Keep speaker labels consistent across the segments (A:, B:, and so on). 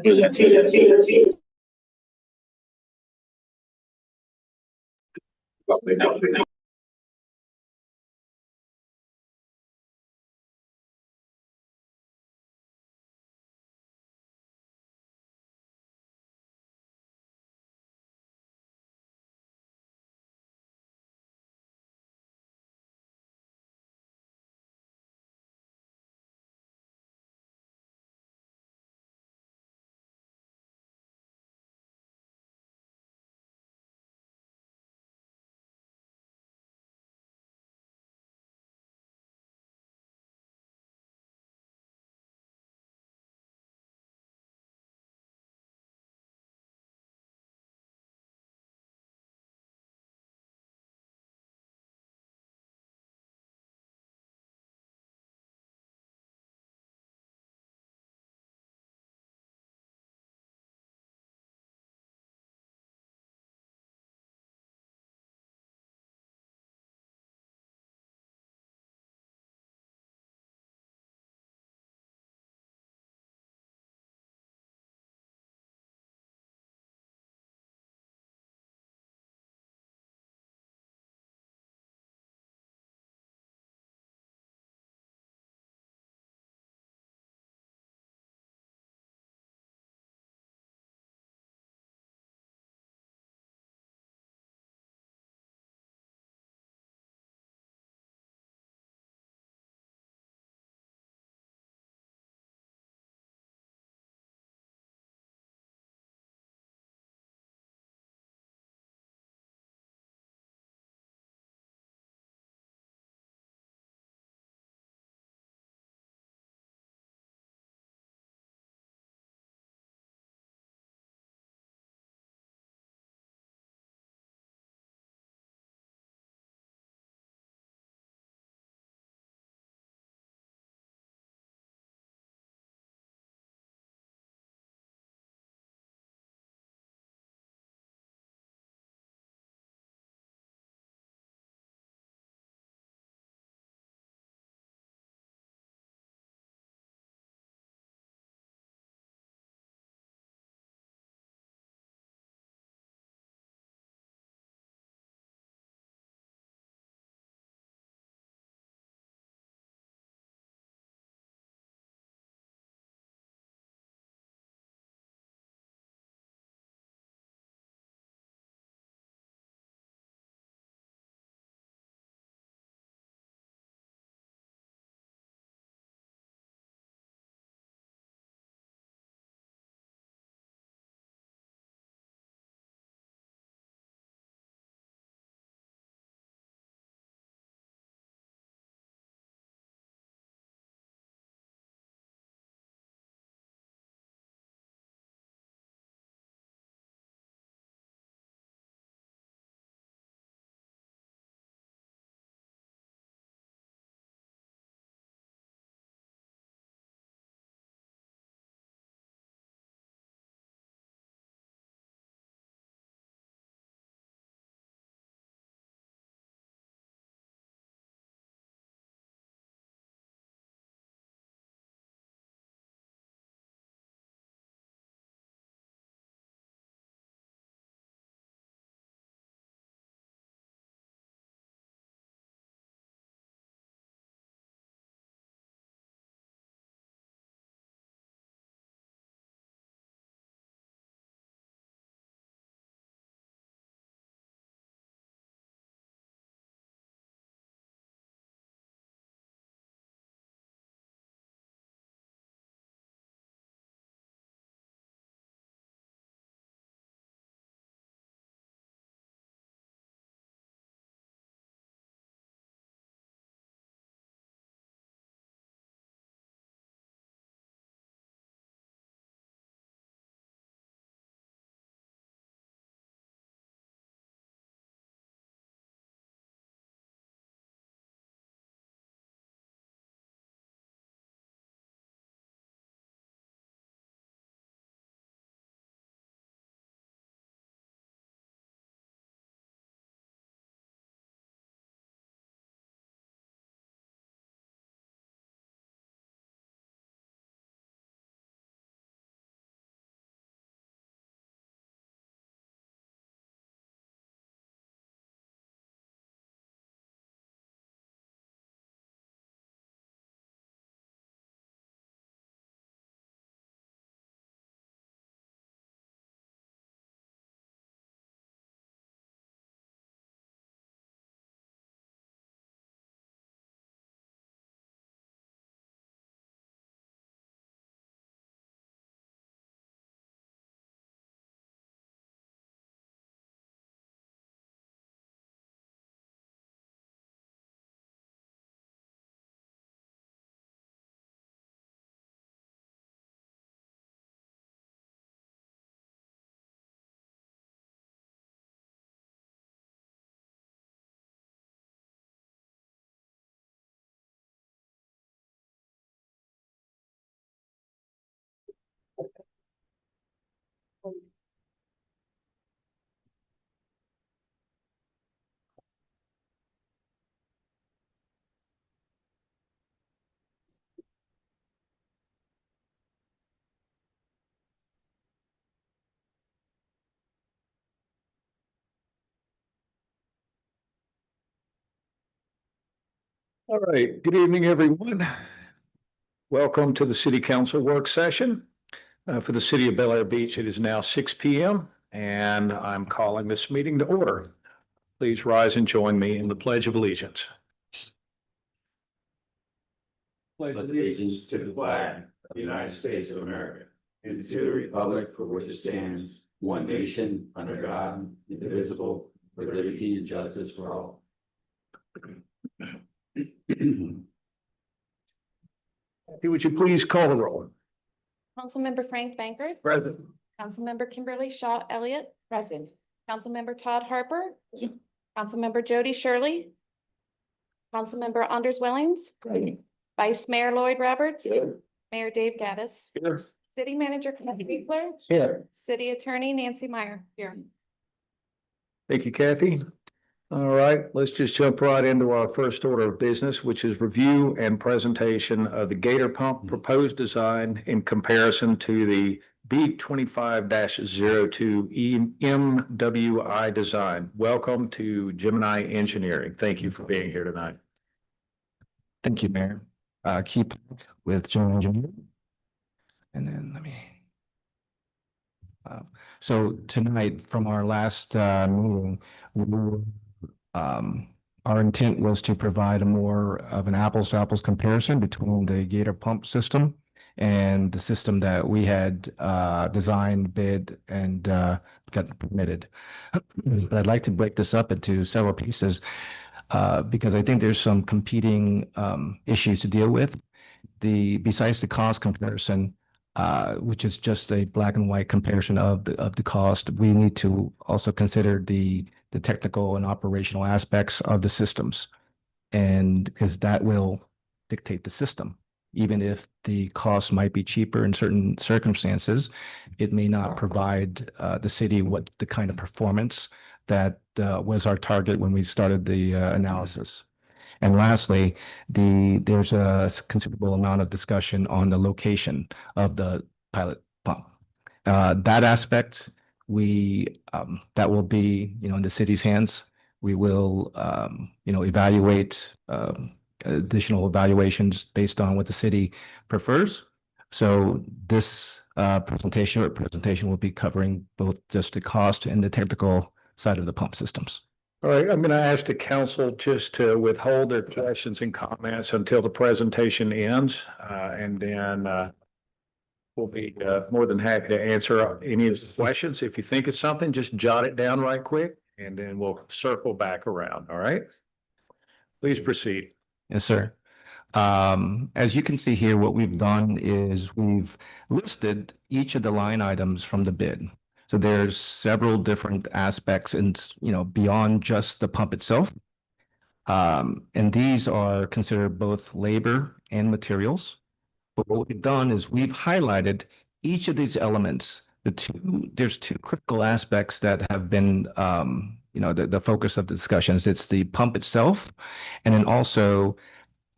A: Yes, All right, good evening, everyone. Welcome to the City Council work session. For the City of Bel Air Beach, it is now 6 p.m. and I'm calling this meeting to order. Please rise and join me in the Pledge of Allegiance.
B: Pledge allegiance to the flag of the United States of America and to the republic for which it stands, one nation, under God, indivisible, with liberty and justice for all.
A: Would you please call the roll?
C: Councilmember Frank Bankert.
A: Present.
C: Councilmember Kimberly Shaw Elliott. Present. Councilmember Todd Harper. Councilmember Jody Shirley. Councilmember Anders Wellings.
A: Present.
C: Vice Mayor Lloyd Roberts.
A: Here.
C: Mayor Dave Gaddis.
A: Here.
C: City Manager Kathy Fiedler.
A: Here.
C: City Attorney Nancy Meyer. Here.
A: Thank you, Kathy. All right, let's just jump right into our first order of business, which is review and presentation of the Gator Pump proposed design in comparison to the B25-02 MWI design. Welcome to Gemini Engineering. Thank you for being here tonight.
D: Thank you, Mayor. Keep with General Engineer. And then let me. So tonight, from our last meeting, our intent was to provide a more of an apples to apples comparison between the Gator pump system and the system that we had designed, bid, and got permitted. But I'd like to break this up into several pieces because I think there's some competing issues to deal with. Besides the cost comparison, which is just a black and white comparison of the cost, we need to also consider the technical and operational aspects of the systems, and because that will dictate the system. Even if the cost might be cheaper in certain circumstances, it may not provide the city what the kind of performance that was our target when we started the analysis. And lastly, there's a considerable amount of discussion on the location of the pilot pump. That aspect, that will be, in the city's hands. We will, evaluate additional evaluations based on what the city prefers. So this presentation will be covering both just the cost and the technical side of the pump systems.
A: All right, I'm going to ask the council just to withhold their questions and comments until the presentation ends, and then we'll be more than happy to answer any of the questions. If you think of something, just jot it down right quick, and then we'll circle back around. All right? Please proceed.
D: Yes, sir. As you can see here, what we've done is we've listed each of the line items from the bid. So there's several different aspects and, beyond just the pump itself. And these are considered both labor and materials. But what we've done is we've highlighted each of these elements. There's two critical aspects that have been, the focus of the discussions. It's the pump itself, and then also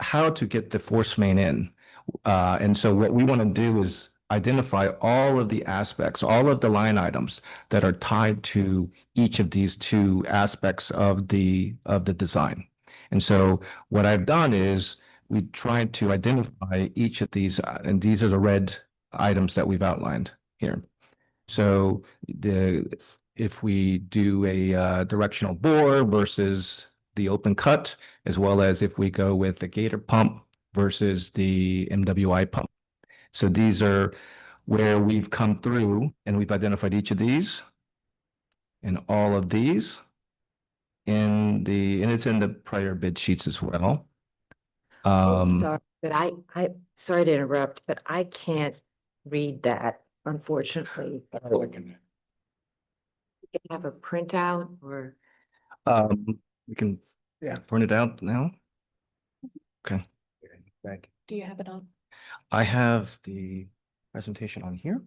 D: how to get the force main in. And so what we want to do is identify all of the aspects, all of the line items that are tied to each of these two aspects of the design. And so what I've done is we tried to identify each of these, and these are the red items that we've outlined here. So if we do a directional bore versus the open cut, as well as if we go with the Gator pump versus the MWI pump. So these are where we've come through and we've identified each of these and all of these and it's in the prior bid sheets as well.
E: Sorry, but I sorry to interrupt, but I can't read that, unfortunately. You can have a printout or
D: We can print it out now. Okay.
C: Do you have it on?
D: I have the presentation on here.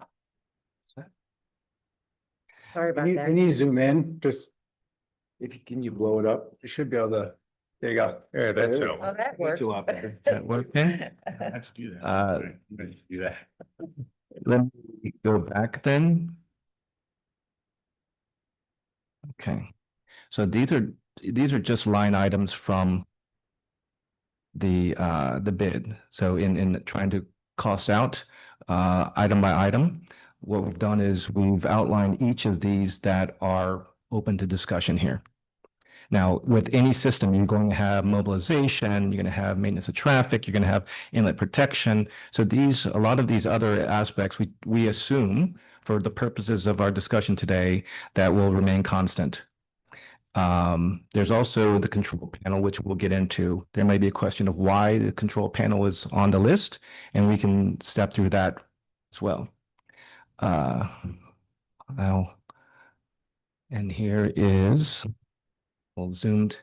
E: Sorry about that.
F: Can you zoom in, just, if you, can you blow it up? You should be able to, there you go.
A: Yeah, that's
F: There we
A: all.
F: go.
E: that worked.
D: Is that working?
B: Let's do that.
D: Uh,
B: Let's do that.
D: Let me go back then. Okay, so these are just line items from the bid. So in trying to cost out item by item, what we've done is we've outlined each of these that are open to discussion here. Now, with any system, you're going to have mobilization, you're going to have maintenance of traffic, you're going to have inlet protection. So a lot of these other aspects, we assume for the purposes of our discussion today, that will remain constant. There's also the control panel, which we'll get into. There may be a question of why the control panel is on the list, and we can step through that as well. And here is, we'll zoomed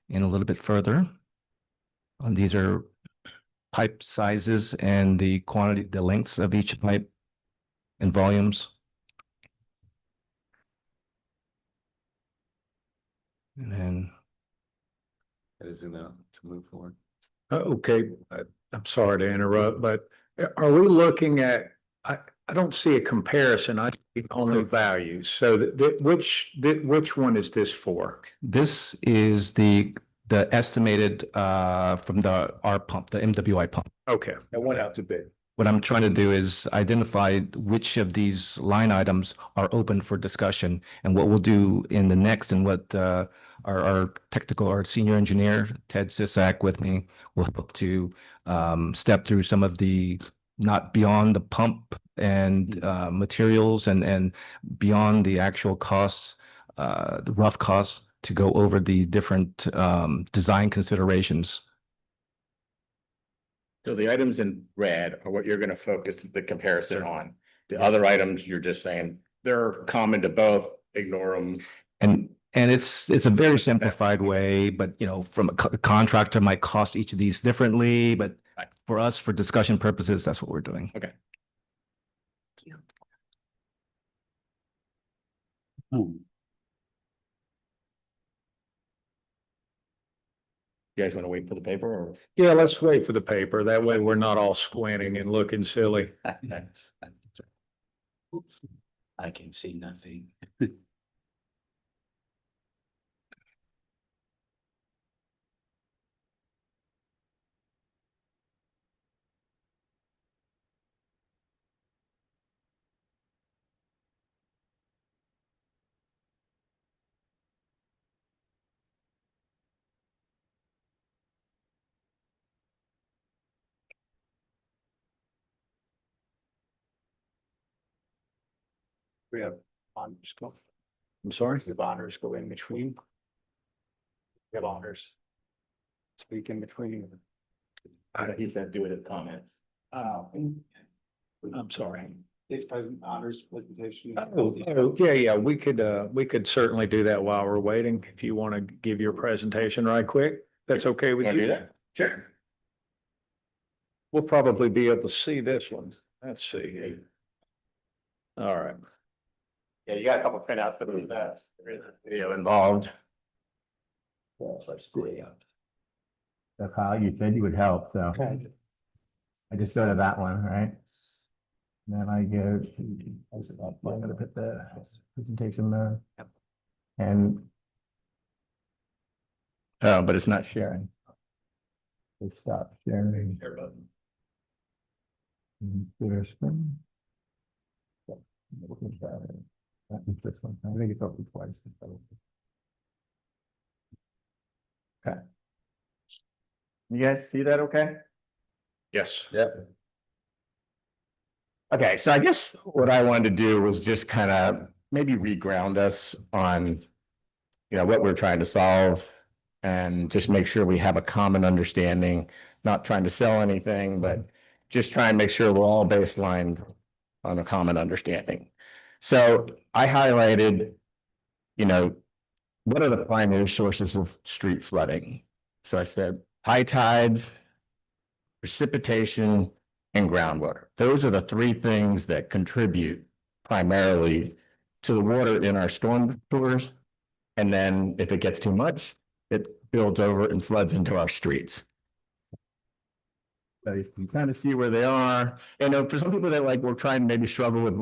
D: in a little bit further. And these are pipe sizes and the quantity, the lengths of each pipe and volumes. And then
B: Zoom out to move forward.
A: Okay, I'm sorry to interrupt, but are we looking at, I don't see a comparison. I see only values. So which one is this for?
D: this is the estimated from our pump, the MWI pump.
A: Okay,
F: That went out to bid.
D: What I'm trying to do is identify which of these line items are open for discussion. And what we'll do in the next, and what our senior engineer, Ted Sisak with me, will help to step through some of the not beyond the pump and materials and beyond the actual costs, the rough costs, to go over the different design considerations.
G: So the items in red are what you're gonna focus the comparison on. The other items, you're just saying they're common to both, ignore them.
D: And it's a very simplified way, but from a contractor might cost each of these differently, but
G: Right.
D: for us, for discussion purposes, that's what we're doing.
G: Okay. You guys wanna wait for the paper or?
A: yeah, let's wait for the paper. That way we're not all squinting and looking silly.
B: I can see nothing.
F: We have honors go.
A: I'm sorry?
F: We have honors go in between. We have honors. Speak in between.
G: He said do it in comments.
A: I'm sorry.
F: It's present honors presentation.
A: Yeah, we could certainly do that while we're waiting. If you want to give your presentation right quick, that's okay with
G: Wanna
A: you?
G: do that?
A: Sure. We'll probably be able to see this one. Let's see. All right.
G: Yeah, you got a couple printouts, but there is a video involved.
H: So Kyle, you said you would help, so
F: Okay.
H: I just go to that one, right? Then I go to, I'm gonna put the presentation there. And
G: But it's not sharing.
H: we stop sharing. Share screen. That's this one. I think it's open twice.
G: Okay. You guys see that okay?
A: Yes.
G: Yep. Okay, so I guess what I wanted to do was just kind of maybe reground us on, what we're trying to solve, and just make sure we have a common understanding, not trying to sell anything, but just try and make sure we're all baselined on a common understanding. So I highlighted, what are the primary sources of street flooding? So I said high tides, precipitation, and groundwater. Those are the three things that contribute primarily to the water in our storm sewers. And then if it gets too much, it builds over and floods into our streets. So you can kind of see where they are. And for some people that like, we're trying to maybe struggle with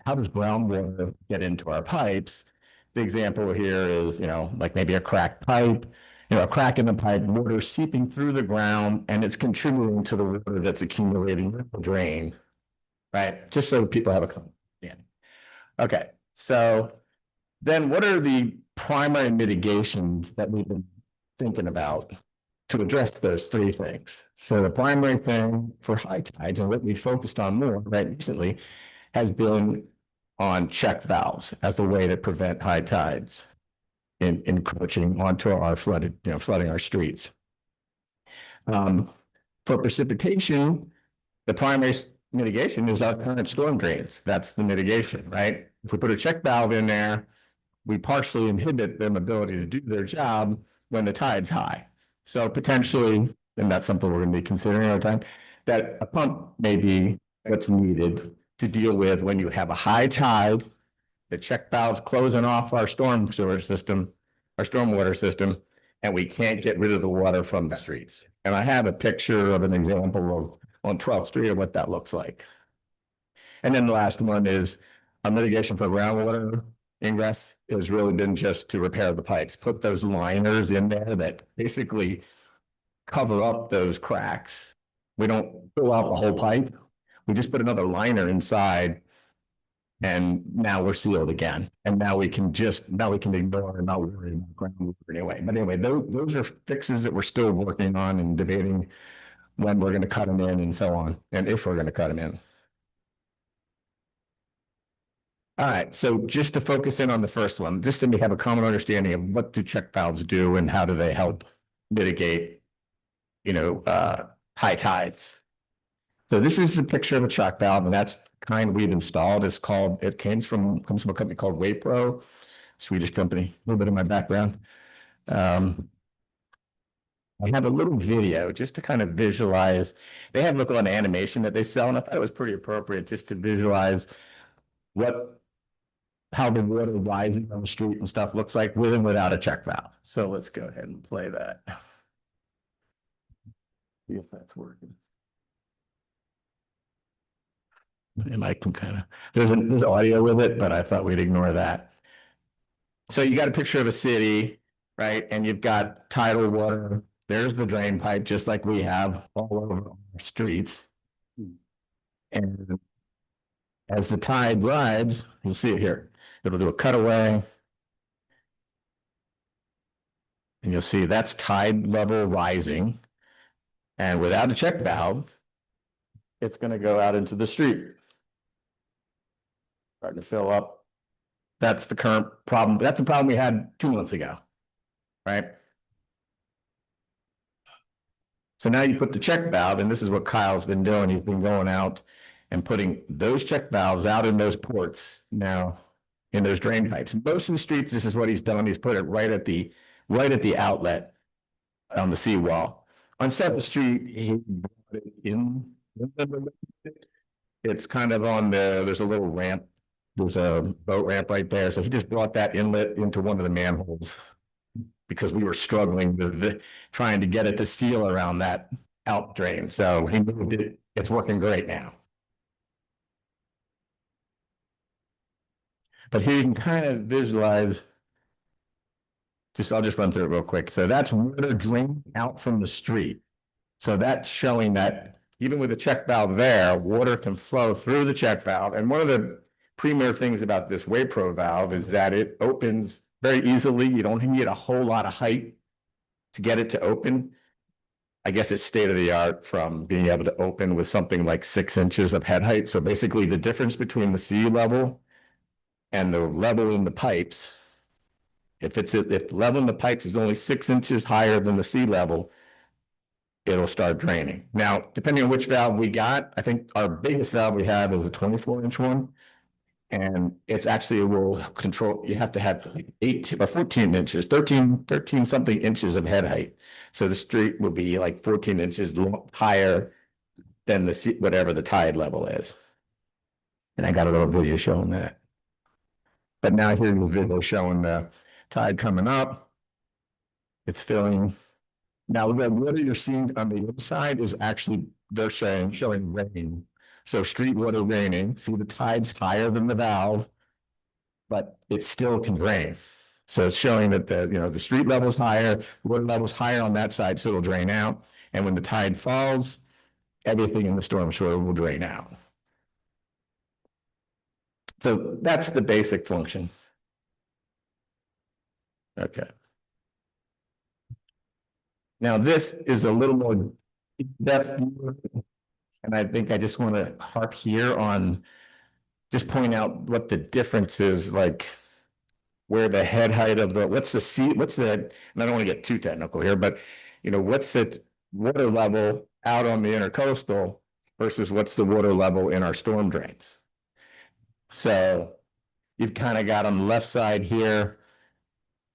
G: how does groundwater get into our pipes? The example here is, like maybe a cracked pipe, a crack in the pipe, water seeping through the ground, and it's contributing to the water that's accumulating in the drain, right? Just so people have a understanding. Okay, so then what are the primary mitigations that we've been thinking about to address those three things? So the primary thing for high tides, and what we focused on more right recently, has been on check valves as the way to prevent high tides encroaching onto our flooding our streets. For precipitation, the primary mitigation is our current storm drains. That's the mitigation, right? If we put a check valve in there, we partially inhibit their ability to do their job when the tide's high. So potentially, and that's something we're going to be considering over time, that a pump may be what's needed to deal with when you have a high tide, the check valves closing off our storm sewer system, our stormwater system, and we can't get rid of the water from the streets. And I have a picture of an example of on 12th Street of what that looks like. And then the last one is a mitigation for groundwater ingress has really been just to repair the pipes, put those liners in there that basically cover up those cracks. We don't fill out the whole pipe. We just put another liner inside, and now we're sealed again. And now we can ignore and not worry about groundwater anyway. But anyway, those are fixes that we're still working on and debating when we're going to cut them in and so on, and if we're going to cut them in. All right, so just to focus in on the first one, just so we have a common understanding of what do check valves do and how do they help mitigate, high tides. So this is the picture of a check valve, and that's the kind we've installed. It comes from a company called Waypro, Swedish company, a little bit of my background. I have a little video just to kind of visualize. They have an animation that they sell, and I thought it was pretty appropriate just to visualize how the water rising on the street and stuff looks like with and without a check valve. So let's go ahead and play that. See if that's working. And I can there's audio with it, but I thought we'd ignore that. So you got a picture of a city, right? And you've got tidal water. There's the drain pipe, just like we have all over our streets. And as the tide rides, you'll see it here. It'll do a cutaway. And you'll see that's tide level rising. And without a check valve, it's going to go out into the street. Starting to fill up. That's the current problem. That's the problem we had 2 months ago, right? So now you put the check valve, and this is what Kyle's been doing. He's been going out and putting those check valves out in those ports now, in those drain pipes. Most of the streets, this is what he's done. He's put it right at the outlet on the seawall. On 7th Street, he brought it in. It's kind of there's a little ramp. There's a boat ramp right there. So he just brought that inlet into one of the manholes because we were struggling with trying to get it to seal around that out drain. So he moved it. It's working great now. But here you can kind of visualize, I'll just run through it real quick. So that's water draining out from the street. So that's showing that even with the check valve there, water can flow through the check valve. And one of the premier things about this Waypro valve is that it opens very easily. You don't need a whole lot of height to get it to open. I guess it's state of the art from being able to open with something like 6 inches of head height. So basically the difference between the sea level and the level in the pipes, if the level in the pipes is only 6 inches higher than the sea level, it'll start draining. Now, depending on which valve we got, I think our biggest valve we have is a 24-inch one. And it's actually will control, you have to have 8 or 14 inches, 13 something inches of head height. So the street will be like 14 inches higher than whatever the tide level is. And I got a little video showing that. But now here's the video showing the tide coming up. It's filling. Now, the water you're seeing on the inside is actually, they're showing rain. So street water raining, see the tide's higher than the valve, but it still can drain. So it's showing that the street level's higher, water level's higher on that side, so it'll drain out. And when the tide falls, everything in the storm sewer will drain out. So that's the basic function. Okay. Now, this is a little more depth, and I think I just want to harp here on just point out what the difference is, like where the head height of and I don't want to get too technical here, but what's the water level out on the intercoastal versus what's the water level in our storm drains. So you've kind of got on the left side here,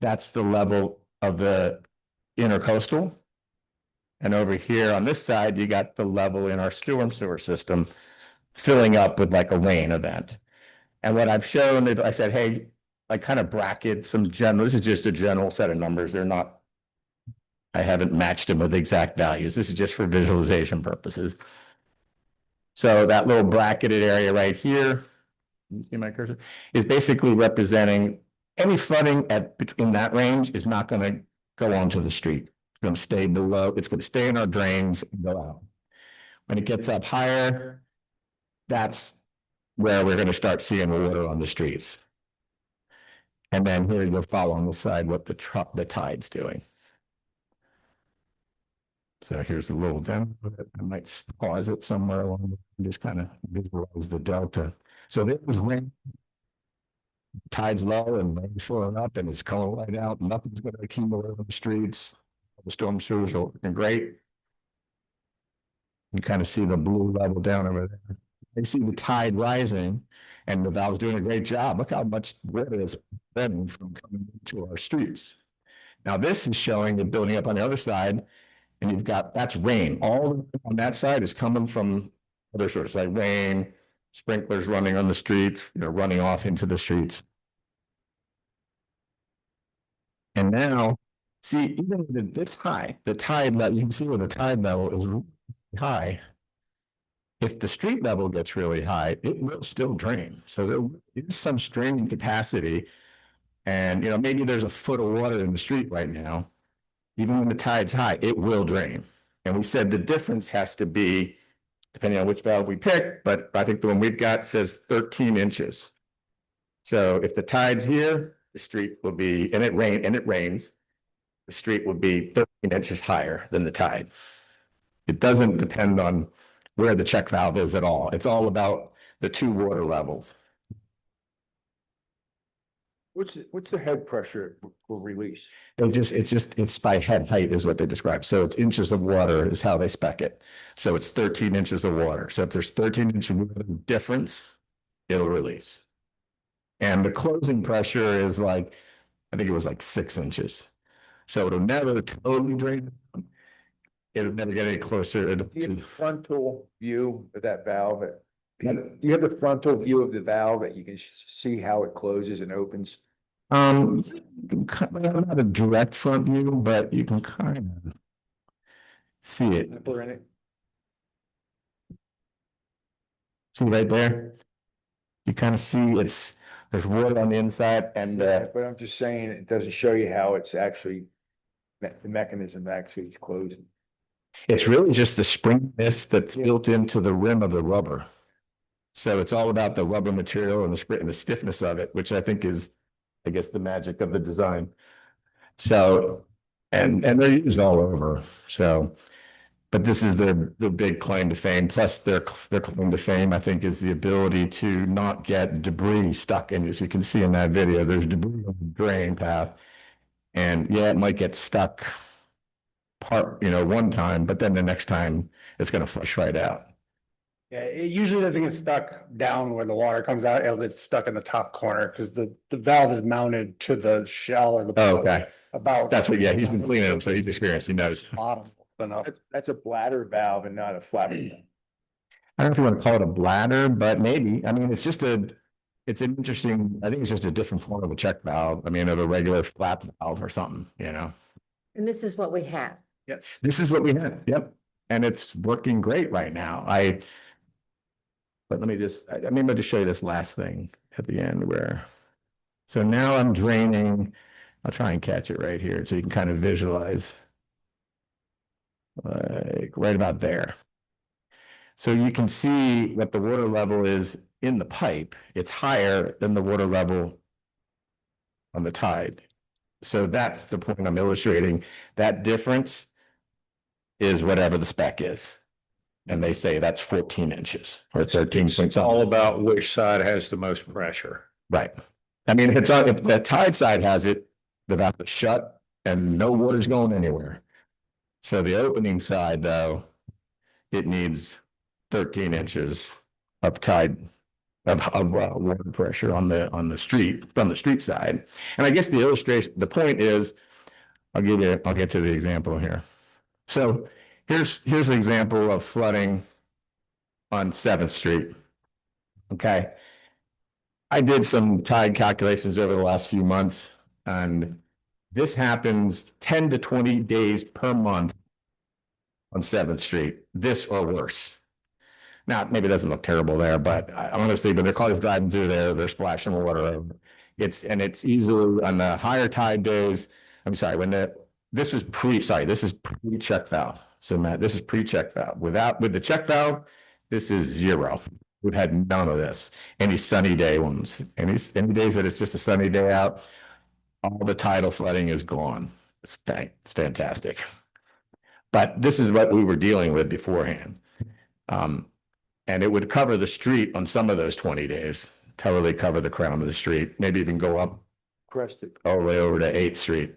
G: that's the level of the intercoastal. And over here on this side, you got the level in our storm sewer system filling up with like a rain event. And what I've shown is I said, hey, I kind of bracket some general, this is just a general set of numbers. They're not, I haven't matched them with exact values. This is just for visualization purposes. So that little bracketed area right here, you see my cursor, is basically representing any flooding in that range is not going to go onto the street. It's going to stay below, it's going to stay in our drains and go out. When it gets up higher, that's where we're going to start seeing the water on the streets. And then here you'll follow on the side what the tide's doing. So here's a little demo. I might pause it somewhere along and just kind of visualize the delta. So there was rain. Tide's low and rain's flowing up and it's coming right out. Nothing's going to accumulate on the streets. The storm sewers are looking great. You kind of see the blue level down over there. You see the tide rising and the valve's doing a great job. Look how much water is preventing from coming into our streets. Now this is showing it building up on the other side, and you've got, that's rain. All on that side is coming from other sources like rain, sprinklers running on the streets, running off into the streets. And now, see, even this high, the tide level, you can see where the tide level is really high. If the street level gets really high, it will still drain. So there is some straining capacity. And, maybe there's a foot of water in the street right now. Even when the tide's high, it will drain. And we said the difference has to be, depending on which valve we pick, but I think the one we've got says 13 inches. So if the tide's here, the street will be, and it rains, the street will be 13 inches higher than the tide. It doesn't depend on where the check valve is at all. It's all about the two water levels.
A: What's the head pressure will release?
G: It's by head height is what they describe. So it's inches of water is how they spec it. So it's 13 inches of water. So if there's 13 inches of difference, it'll release. And the closing pressure is like, I think it was like 6 inches. So it'll never totally drain. It'll never get any closer.
A: The frontal view of that valve. You have the frontal view of the valve that you can see how it closes and opens.
G: Not a direct front view, but you can kind of see it. See right there? You kind of see there's water on the inside and
A: But I'm just saying, it doesn't show you how it's actually, the mechanism actually is closing.
G: it's really just the springiness that's built into the rim of the rubber. So it's all about the rubber material and the stiffness of it, which I think is, I guess, the magic of the design. So, and they're used all over. So, but this is the big claim to fame. Plus their claim to fame, I think, is the ability to not get debris stuck in. As you can see in that video, there's debris on the drain path. And yeah, it might get stuck one time, but then the next time it's going to flush right out.
F: Yeah, it usually doesn't get stuck down where the water comes out. It'll get stuck in the top corner because the valve is mounted to the shell or the.
G: Oh, okay.
F: About.
G: That's what, yeah, he's been cleaning them, so he's experienced, he knows.
F: Bottom enough.
A: That's a bladder valve and not a flapper valve.
G: I don't know if you want to call it a bladder, but maybe. I mean, it's just it's an interesting, I think it's just a different form of a check valve. I mean, of a regular flap valve or something, you know?
E: And this is what we have.
G: This is what we have. Yep. And it's working great right now. But let me just, I mean, I'll just show you this last thing at the end where, so now I'm draining, I'll try and catch it right here so you can kind of visualize. Like right about there. So you can see what the water level is in the pipe. It's higher than the water level on the tide. So that's the point I'm illustrating. That difference is whatever the spec is. And they say that's 14 inches or 13 point
A: It's all
G: something.
A: about which side has the most pressure.
G: Right. I mean, if the tide side has it, the valve is shut and no water's going anywhere. So the opening side, though, it needs 13 inches of tide of water pressure on the street, from the street side. And I guess the illustration, the point is, I'll get to the example here. So here's an example of flooding on 7th Street. Okay. I did some tide calculations over the last few months, and this happens 10 to 20 days per month on 7th Street, this or worse. Now, maybe it doesn't look terrible there, but honestly, but they're cars driving through there, they're splashing water. It's easily on the higher tide days. I'm sorry, this is pre-check valve. So Matt, this is pre-check valve. With the check valve, this is 0. We've had none of this. Any sunny day ones, any days that it's just a sunny day out, all the tidal flooding is gone. It's fantastic. But this is what we were dealing with beforehand. And it would cover the street on some of those 20 days, totally cover the crown of the street, maybe even go up all the way over to 8th Street.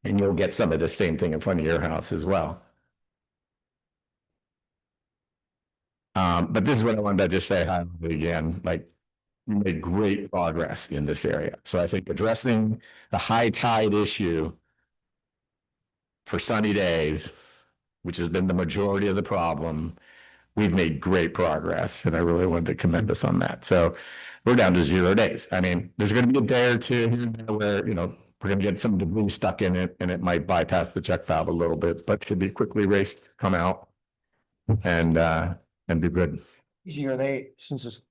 G: And you'll get some of the same thing in front of your house as well. But this is what I wanted to just say hi again, like we made great progress in this area. So I think addressing the high tide issue for sunny days, which has been the majority of the problem, we've made great progress, and I really wanted to commend us on that. So we're down to 0 days. I mean, there's going to be a day or two here and there where, you know, we're going to get some debris stuck in it, and it might bypass the check valve a little bit, but should be quickly raced, come out, and be good.
I: Easy are they, since it's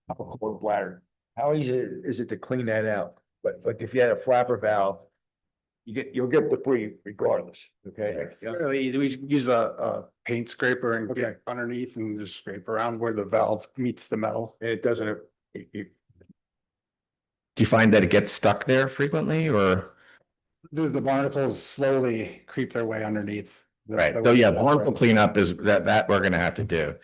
I: a quarter bladder, how easy is it to clean that out? But if you had a flapper valve, you'll get debris regardless, okay?
F: Fairly easy. We use a paint scraper and
I: Okay.
F: get underneath and just scrape around where the valve meets the metal.
I: And it doesn't,
G: Do you find that it gets stuck there frequently, or?
F: The barnacles slowly creep their way underneath.
G: Right, so yeah, barnacle cleanup is that we're gonna have to do.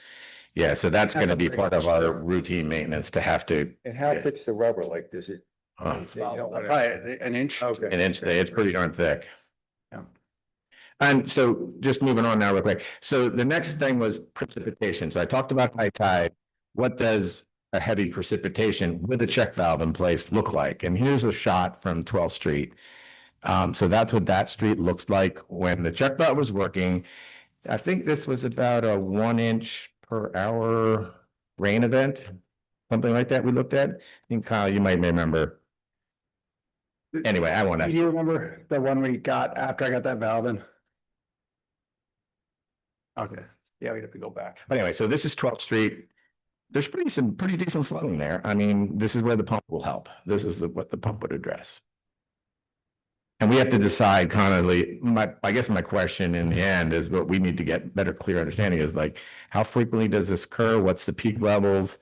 G: Yeah, so that's gonna be part of our routine maintenance to have to,
I: and how
G: Yeah.
I: thick's the rubber, like, does it?
F: It's
I: You don't
F: about
I: wanna-
F: probably an inch.
I: Okay.
G: an inch, it's pretty darn thick.
F: Yeah.
G: And so just moving on now real quick. So the next thing was precipitation. So I talked about high tide. What does a heavy precipitation with a check valve in place look like? And here's a shot from 12th Street. So that's what that street looks like when the check valve was working. I think this was about a 1 inch per hour rain event, something like that we looked at. I think Kyle, you might remember. Anyway, I want
F: Do
G: to,
F: you remember the one we got after I got that valve in?
I: Okay, yeah, we have to go back.
G: but anyway, so this is 12th Street. There's pretty decent flooding there. I mean, this is where the pump will help. This is what the pump would address. And we have to decide constantly, I guess my question in the end is what we need to get better, clear understanding is like, how frequently does this occur? What's the peak levels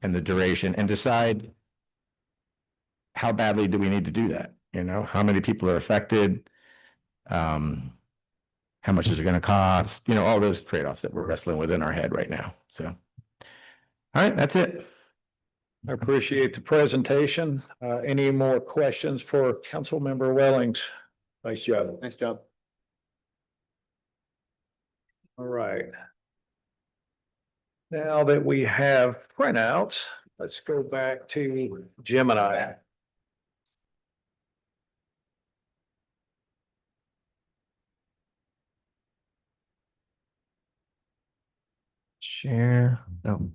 G: and the duration, and decide how badly do we need to do that? You know, how many people are affected? How much is it going to cost? You know, all those trade-offs that we're wrestling with in our head right now. So, all right, that's it.
A: I appreciate the presentation. Any more questions for Councilmember Wellings?
I: Nice job.
F: Nice job.
A: All right. Now that we have printouts, let's go back to Gemini.
D: Share, no.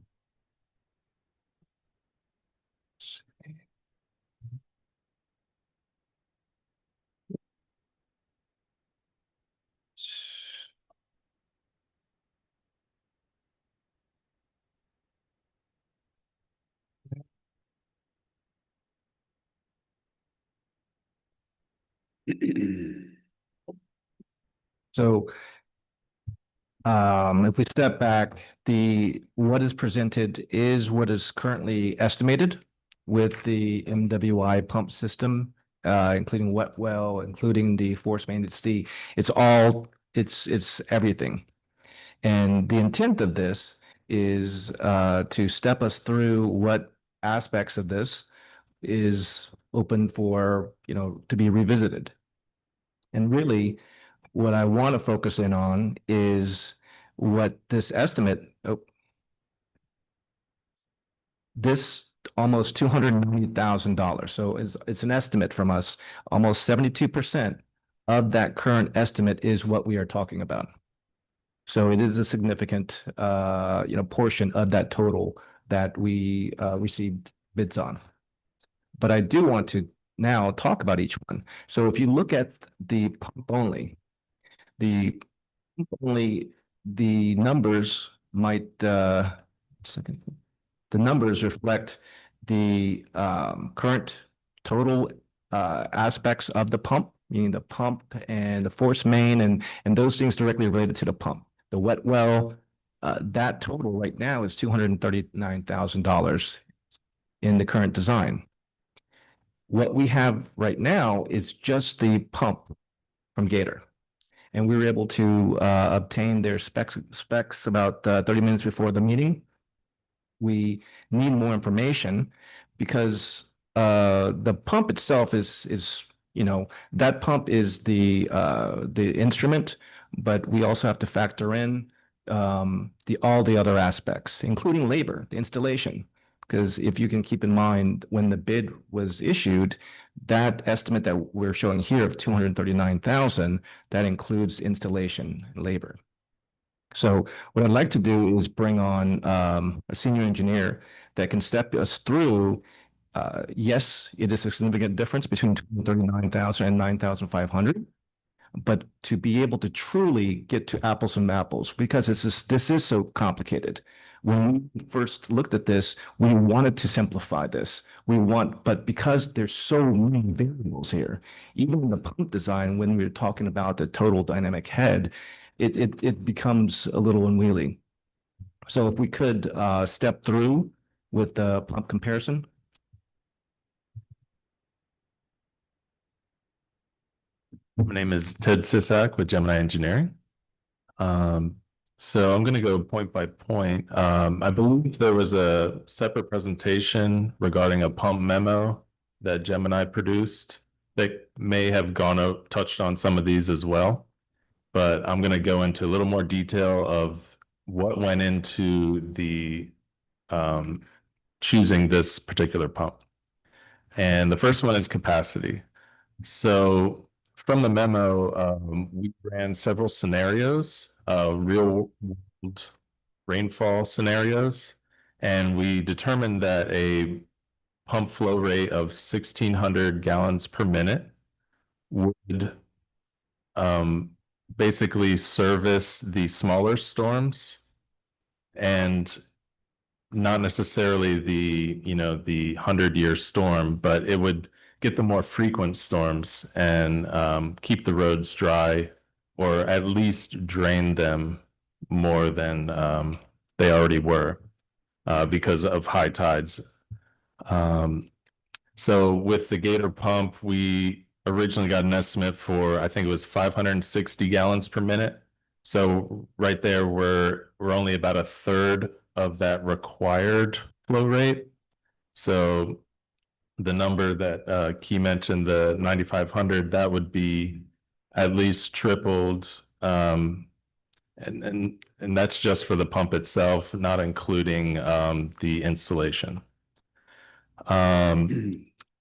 D: So if we step back, what is presented is what is currently estimated with the MWI pump system, including wet well, including the force main. It's everything. And the intent of this is to step us through what aspects of this is open for, to be revisited. And really, what I want to focus in on is what this estimate, this almost $290,000. So it's an estimate from us. Almost 72% of that current estimate is what we are talking about. So it is a significant, portion of that total that we received bids on. But I do want to now talk about each one. So if you look at the pump only, the numbers might, second, the numbers reflect the current total aspects of the pump, meaning the pump and the force main and those things directly related to the pump. The wet well, that total right now is $239,000 in the current design. What we have right now is just the pump from Gator. And we were able to obtain their specs about 30 minutes before the meeting. We need more information because the pump itself is that pump is the instrument, but we also have to factor in all the other aspects, including labor, the installation. Because if you can keep in mind, when the bid was issued, that estimate that we're showing here of 239,000, that includes installation and labor. So what I'd like to do is bring on a senior engineer that can step us through. Yes, it is a significant difference between 239,000 and 9,500. But to be able to truly get to apples and apples, because this is so complicated. When we first looked at this, we wanted to simplify this. But because there's so many variables here, even in the pump design, when we're talking about the total dynamic head, it becomes a little unwieldy. So if we could step through with the pump comparison.
J: My name is Ted Sisak with Gemini Engineering. So I'm going to go point by point. I believe there was a separate presentation regarding a pump memo that Gemini produced that may have touched on some of these as well. But I'm going to go into a little more detail of what went into the choosing this particular pump. And the first one is capacity. So from the memo, we ran several scenarios, real world rainfall scenarios, and we determined that a pump flow rate of 1,600 gallons per minute would basically service the smaller storms and not necessarily the 100-year storm, but it would get the more frequent storms and keep the roads dry, or at least drain them more than they already were because of high tides. So with the Gator pump, we originally got an estimate for, I think it was 560 gallons per minute. So right there, we're only about a third of that required flow rate. So the number that Key mentioned, the 9,500, that would be at least tripled. And that's just for the pump itself, not including the installation.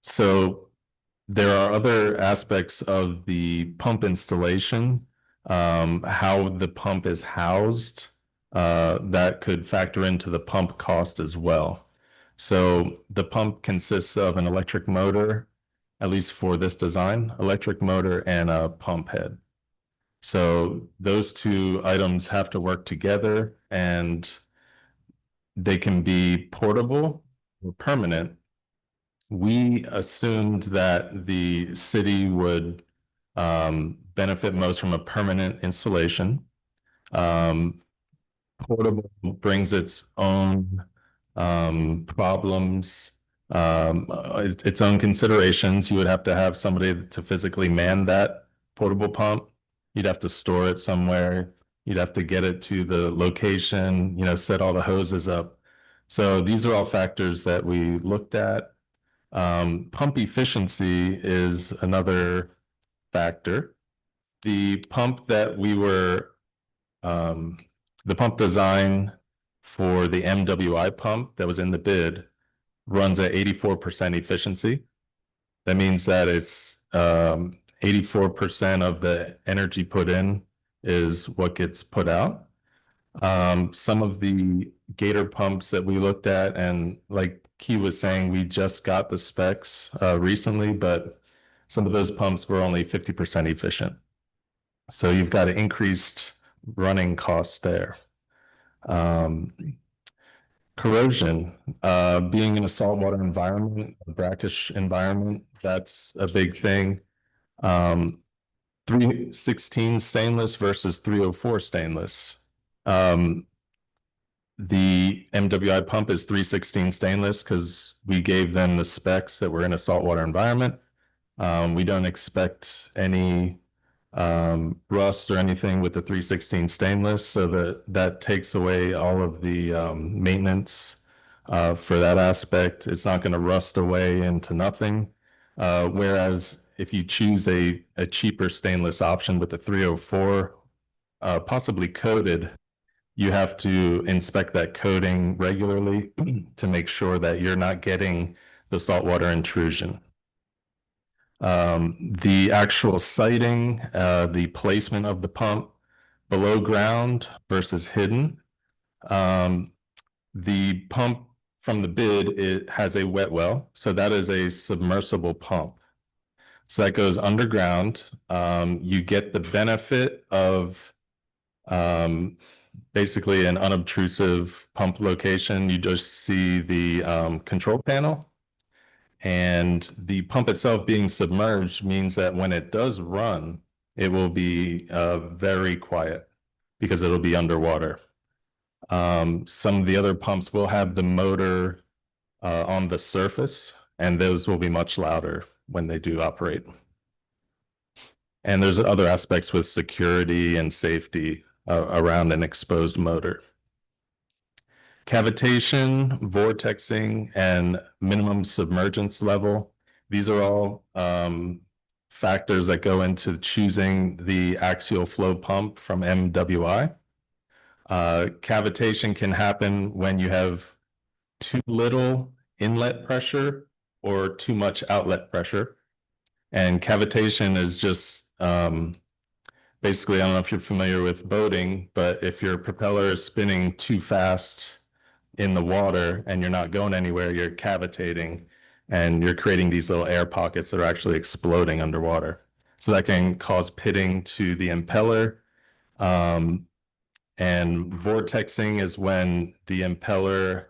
J: So there are other aspects of the pump installation, how the pump is housed, that could factor into the pump cost as well. So the pump consists of an electric motor, at least for this design, electric motor and a pump head. So those two items have to work together, and they can be portable or permanent. We assumed that the city would benefit most from a permanent installation. Portable brings its own problems, its own considerations. You would have to have somebody to physically man that portable pump. You'd have to store it somewhere. You'd have to get it to the location, set all the hoses up. So these are all factors that we looked at. Pump efficiency is another factor. The pump that we were, the pump design for the MWI pump that was in the bid runs at 84% efficiency. That means that it's 84% of the energy put in is what gets put out. Some of the Gator pumps that we looked at, and like Key was saying, we just got the specs recently, but some of those pumps were only 50% efficient. So you've got an increased running costs there. Corrosion, being in a saltwater environment, a brackish environment, that's a big thing. 316 stainless versus 304 stainless. The MWI pump is 316 stainless because we gave them the specs that were in a saltwater environment. We don't expect any rust or anything with the 316 stainless, so that takes away all of the maintenance for that aspect. It's not going to rust away into nothing. Whereas if you choose a cheaper stainless option with the 304, possibly coated, you have to inspect that coating regularly to make sure that you're not getting the saltwater intrusion. The actual siting, the placement of the pump below ground versus hidden. The pump from the bid, it has a wet well, so that is a submersible pump. So that goes underground. You get the benefit of basically an unobtrusive pump location. You just see the control panel. And the pump itself being submerged means that when it does run, it will be very quiet because it'll be underwater. Some of the other pumps will have the motor on the surface, and those will be much louder when they do operate. And there's other aspects with security and safety around an exposed motor. Cavitation, vortexing, and minimum submergence level. These are all factors that go into choosing the axial flow pump from MWI. Cavitation can happen when you have too little inlet pressure or too much outlet pressure. And cavitation is just basically, I don't know if you're familiar with boating, but if your propeller is spinning too fast in the water and you're not going anywhere, you're cavitating and you're creating these little air pockets that are actually exploding underwater. So that can cause pitting to the impeller. And vortexing is when the impeller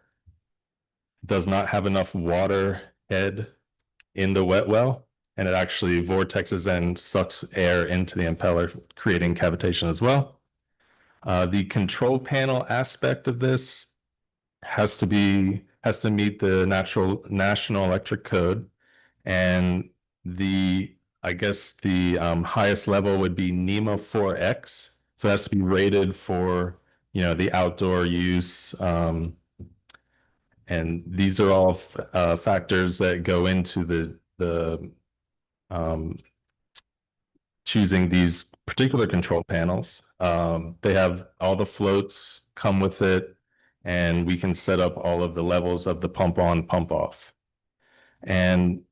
J: does not have enough water head in the wet well, and it actually vortexes and sucks air into the impeller, creating cavitation as well. The control panel aspect of this has to meet the National Electric Code, and I guess the highest level would be NEMA 4X. So it has to be rated for the outdoor use, and these are all factors that go into the choosing these particular control panels. They have all the floats come with it, and we can set up all of the levels of the pump on, pump off. And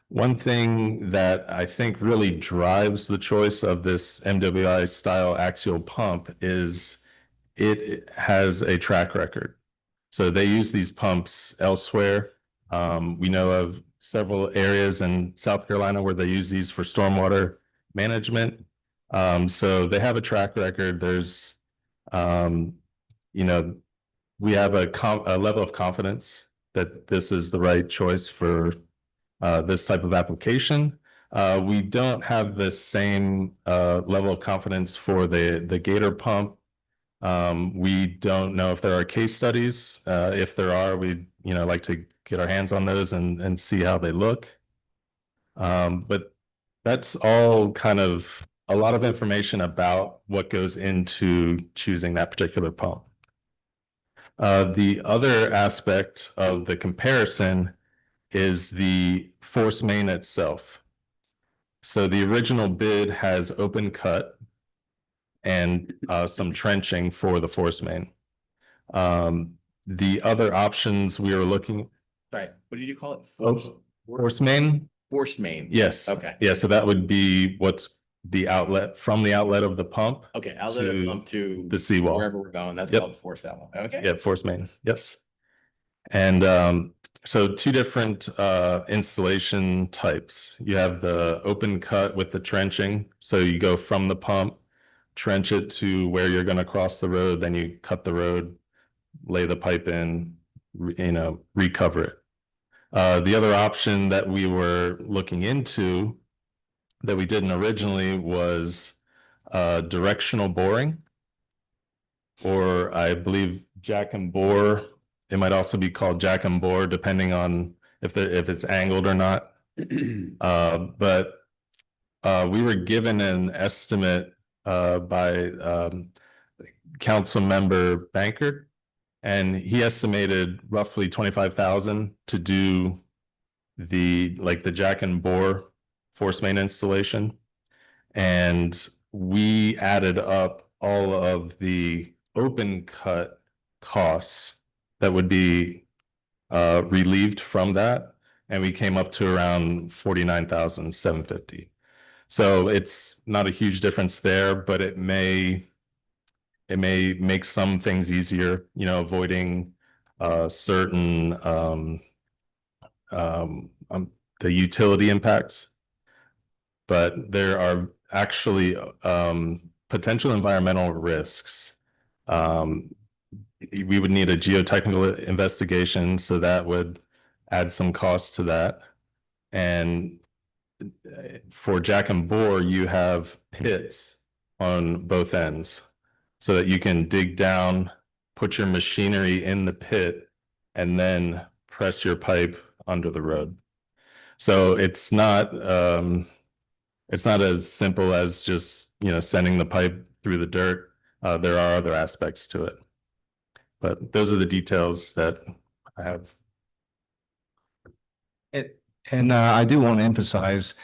J: one thing that I think really drives the choice of this MWI style axial pump is it has a track record. So they use these pumps elsewhere. We know of several areas in South Carolina where they use these for stormwater management. So they have a track record. There's, we have a level of confidence that this is the right choice for this type of application. We don't have the same level of confidence for the Gator pump. We don't know if there are case studies. If there are, we'd like to get our hands on those and see how they look. But that's all kind of a lot of information about what goes into choosing that particular pump. The other aspect of the comparison is the force main itself. So the original bid has open cut and some trenching for the force main. The other options we were looking.
G: Sorry, what did you call it?
J: Force main?
G: Force main.
J: Yes.
G: Okay.
J: Yeah, so that would be what's the outlet from the outlet of the pump.
G: Okay, outlet of pump to
J: the seawall.
G: wherever we're going, that's
J: Yep.
G: called force outlet. Okay.
J: Yeah, force main, yes. And so two different installation types. You have the open cut with the trenching. So you go from the pump, trench it to where you're going to cross the road, then you cut the road, lay the pipe in, recover it. The other option that we were looking into that we didn't originally was directional boring, or I believe jack and bore. It might also be called jack and bore, depending on if it's angled or not. But we were given an estimate by council member Bankert, and he estimated roughly 25,000 to do the jack and bore force main installation. And we added up all of the open cut costs that would be relieved from that, and we came up to around 49,750. So it's not a huge difference there, but it may make some things easier, avoiding certain the utility impacts. But there are actually potential environmental risks. We would need a geotechnical investigation, so that would add some cost to that. And for jack and bore, you have pits on both ends so that you can dig down, put your machinery in the pit, and then press your pipe under the road. So it's not as simple as just sending the pipe through the dirt. There are other aspects to it, but those are the details that I have.
D: And I do want to emphasize,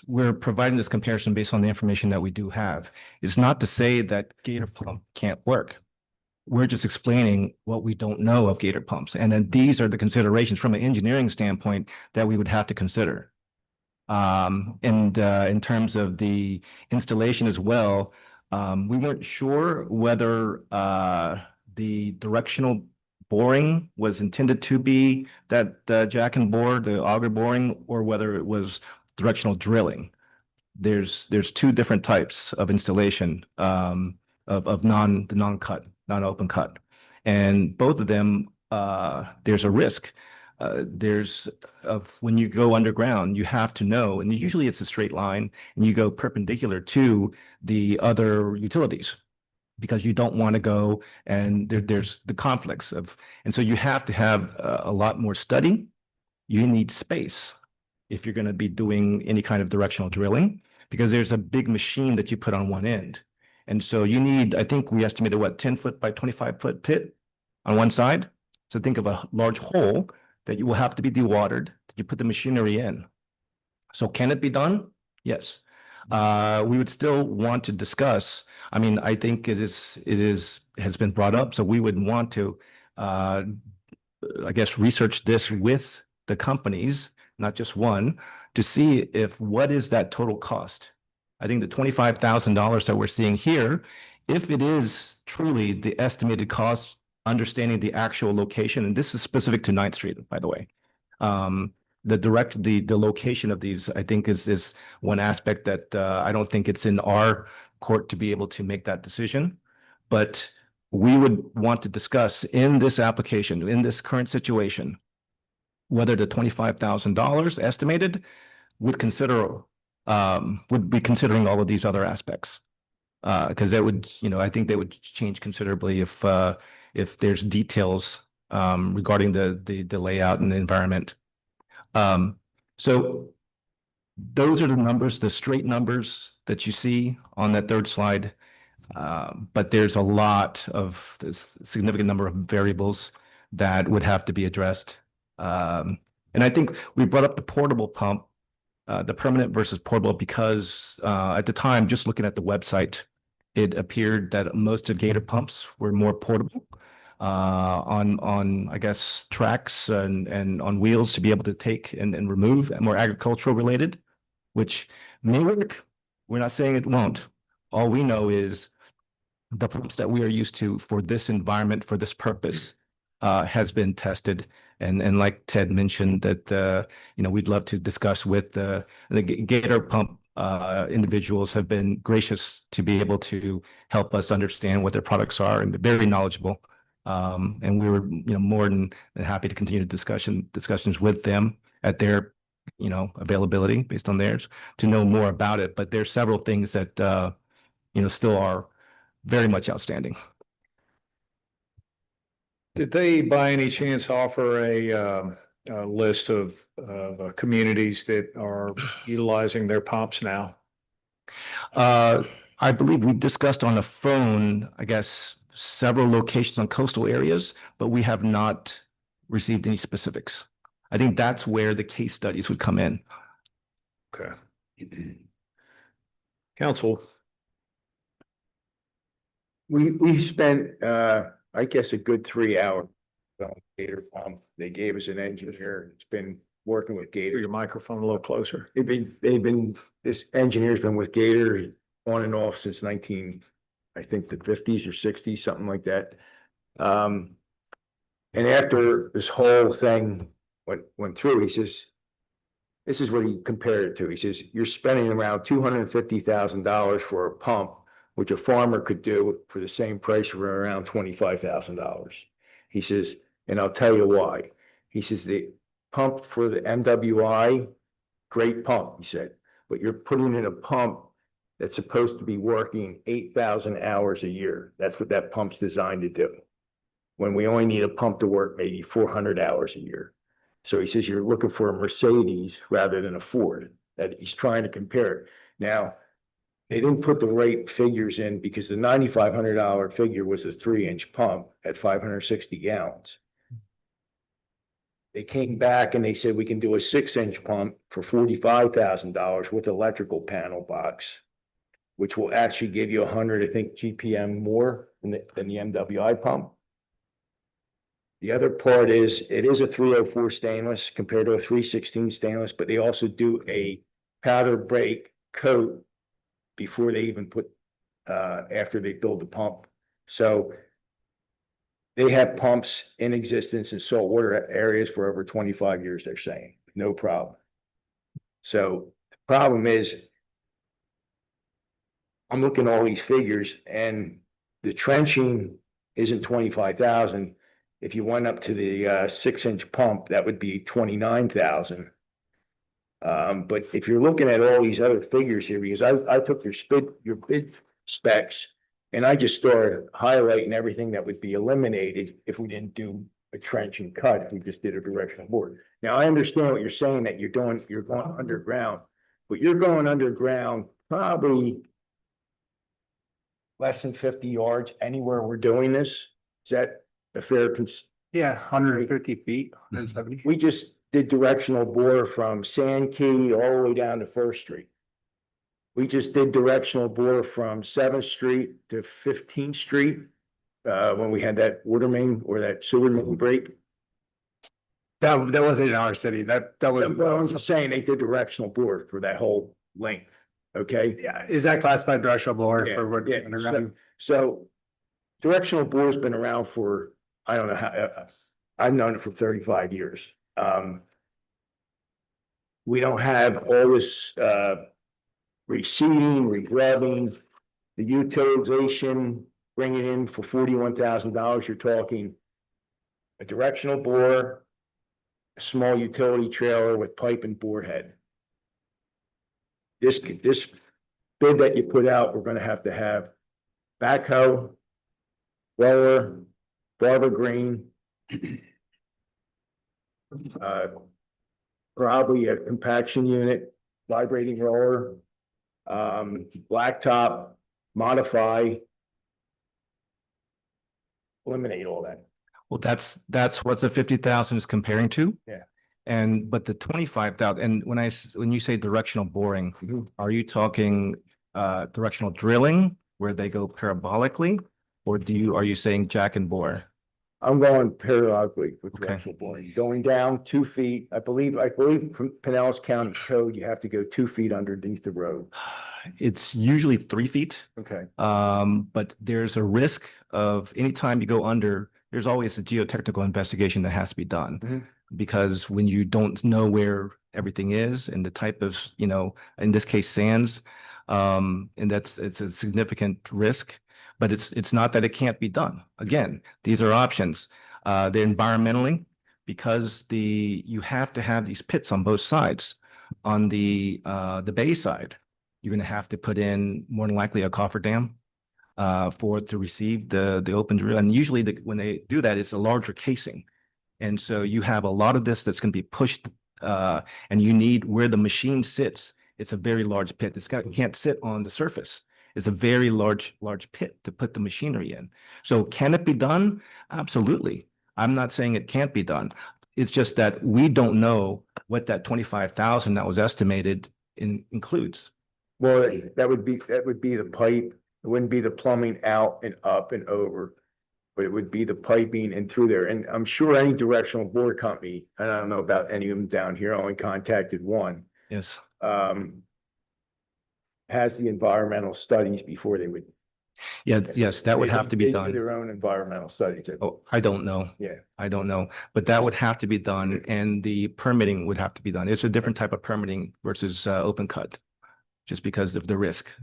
D: we're providing this comparison based on the information that we do have. It's not to say that Gator pump can't work. We're just explaining what we don't know of Gator pumps. And then these are the considerations from an engineering standpoint that we would have to consider. And in terms of the installation as well, we weren't sure whether the directional boring was intended to be that jack and bore, the auger boring, or whether it was directional drilling. There's two different types of installation of the non-cut, non-open cut, and both of them there's a risk. When you go underground, you have to know, and usually it's a straight line, and you go perpendicular to the other utilities, because you don't want to go and there's the conflicts and so you have to have a lot more study. You need space if you're going to be doing any kind of directional drilling, because there's a big machine that you put on one end. And so you need, I think we estimated 10-foot by 25-foot pit on one side. So think of a large hole that you will have to be dewatered, that you put the machinery in. So can it be done? Yes. We would still want to discuss. I mean, I think has been brought up, so we would want to, I guess, research this with the companies, not just one, to see what is that total cost. I think the $25,000 that we're seeing here, if it is truly the estimated cost, understanding the actual location, and this is specific to 9th Street, by the way. The location of these, I think, is one aspect that I don't think it's in our court to be able to make that decision. But we would want to discuss in this application, in this current situation, whether the $25,000 estimated would be considering all of these other aspects. Because that would, I think they would change considerably if there's details regarding the layout and the environment. So those are the numbers, the straight numbers that you see on that third slide. But there's a lot of this significant number of variables that would have to be addressed. And I think we brought up the portable pump, the permanent versus portable, because at the time, just looking at the website, it appeared that most of Gator pumps were more portable on I guess tracks and on wheels to be able to take and remove, and more agricultural related, which may work. We're not saying it won't. All we know is the pumps that we are used to for this environment, for this purpose, has been tested. And like Ted mentioned, that we'd love to discuss with the Gator pump individuals have been gracious to be able to help us understand what their products are, and they're very knowledgeable. And we were more than happy to continue discussions with them at their availability based on theirs to know more about it. But there's several things that still are very much outstanding.
A: Did they by any chance offer a list of communities that are utilizing their pumps now?
D: I believe we discussed on the phone, I guess, several locations on coastal areas, but we have not received any specifics. I think that's where the case studies would come in.
A: Okay. Council.
I: We spent, I guess, a good 3 hours on Gator pump. They gave us an engineer. It's been working with Gator.
A: Your microphone a little closer.
I: This engineer's been with Gator on and off since I think the 50s or 60s, something like that. And after this whole thing went through, he says, this is what he compared it to. He says, you're spending around $250,000 for a pump, which a farmer could do for the same price for around $25,000. He says, and I'll tell you why. He says, the pump for the MWI, great pump, he said, but you're putting in a pump that's supposed to be working 8,000 hours a year. That's what that pump's designed to do. When we only need a pump to work maybe 400 hours a year. So he says, you're looking for a Mercedes rather than a Ford. That he's trying to compare it. Now, they didn't put the right figures in because the $9,500 figure was a 3-inch pump at 560 gallons. They came back and they said, we can do a 6-inch pump for $45,000 with electrical panel box, which will actually give you 100, I think, GPM more than the MWI pump. The other part is, it is a 304 stainless compared to a 316 stainless, but they also do a powder break coat before they even put, after they build the pump. So they have pumps in existence in saltwater areas for over 25 years, they're saying, no problem. So the problem is, I'm looking at all these figures and the trenching isn't 25,000. If you went up to the 6-inch pump, that would be 29,000. But if you're looking at all these other figures here, because I took your bid specs and I just started highlighting everything that would be eliminated if we didn't do a trench and cut, if we just did a directional bore. Now, I understand what you're saying, that you're going underground, but you're going underground probably less than 50 yards anywhere we're doing this. Is that a fair?
F: Yeah, 150 feet, 170.
I: We just did directional bore from Sand Key all the way down to First Street. We just did directional bore from 7th Street to 15th Street when we had that water main or that sewer main break.
F: That wasn't in our city. That was.
I: Well, I'm just saying they did directional bore for that whole length. Okay.
F: Yeah, is that classified directional blower
I: Yeah,
F: for what?
I: yeah.
F: Underground?
I: So directional bore's been around for, I don't know how, I've known it for 35 years. We don't have all this reseeding, regrubbing, the utilization, bringing in for $41,000. You're talking a directional bore, a small utility trailer with pipe and bore head. this bid that you put out, we're gonna have to have backhoe, roller, Barber Green, probably a compaction unit, vibrating roller, blacktop, modify, eliminate all that.
D: Well, that's what the 50,000 is comparing to.
I: Yeah.
D: But the 25,000, and when you say directional boring, are you talking directional drilling where they go parabolically? Or are you saying jack and bore?
I: I'm going periodically with
D: Okay.
I: directional boring, going down 2 feet. I believe from Pinellas County code, you have to go 2 feet underneath the road.
D: It's usually 3 feet.
I: Okay.
D: But there's a risk of anytime you go under, there's always a geotechnical investigation that has to be done.
I: Mhm.
D: Because when you don't know where everything is and the type of, in this case, sands, and it's a significant risk, but it's not that it can't be done. Again, these are options. They're environmentally, because you have to have these pits on both sides. On the bay side, you're going to have to put in more than likely a coffer to receive the open drill. And usually when they do that, it's a larger casing. And so you have a lot of this that's going to be pushed, and you need where the machine sits. It's a very large pit. It can't sit on the surface. It's a very large pit to put the machinery in. So can it be done? Absolutely. I'm not saying it can't be done. It's just that we don't know what that 25,000 that was estimated includes.
I: Well, that would be the pipe. It wouldn't be the plumbing out and up and over, but it would be the piping and through there. And I'm sure any directional bore company, and I don't know about any of them down here, I only contacted one,
D: Yes.
I: has the environmental studies before they would.
D: Yes, that would have to be
I: They do
D: done.
I: their own environmental studies.
D: Oh, I don't know.
I: Yeah.
D: I don't know, but that would have to be done, and the permitting would have to be done. It's a different type of permitting versus open cut, just because of the risk.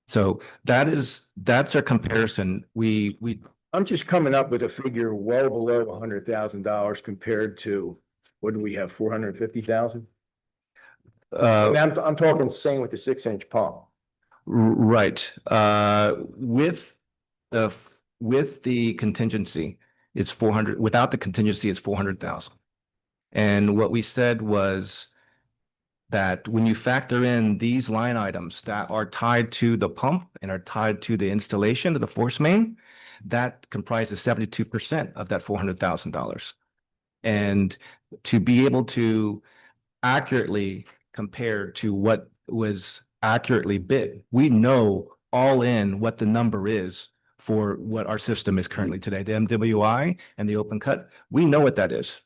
D: So that's our comparison.
I: I'm just coming up with a figure well below $100,000 compared to, what do we have, 450,000? I'm talking same with the 6-inch pump.
D: Right. With the contingency, it's 400. Without the contingency, it's 400,000. And what we said was that when you factor in these line items that are tied to the pump and are tied to the installation of the force main, that comprises 72% of that $400,000. And to be able to accurately compare to what was accurately bid, we know all in what the number is for what our system is currently today, the MWI and the open cut. We know what that is.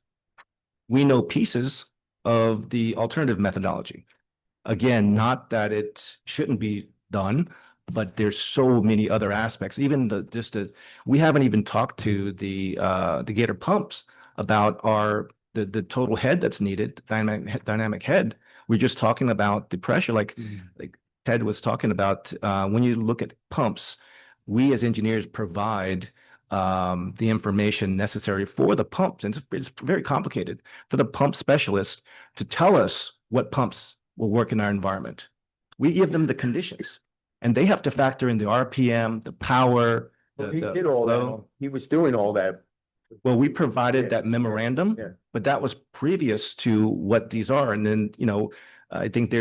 D: We know pieces of the alternative methodology. Again, not that it shouldn't be done, but there's so many other aspects. Even we haven't even talked to the Gator pumps about the total head that's needed, dynamic head. We're just talking about the pressure, like Ted was talking about. When you look at pumps, we as engineers provide the information necessary for the pumps, and it's very complicated for the pump specialist to tell us what pumps will work in our environment. We give them the conditions, and they have to factor in the RPM, the power.
I: He did all that. He was doing all that.
D: Well, we provided that memorandum, but that was previous to what these are. And then, I think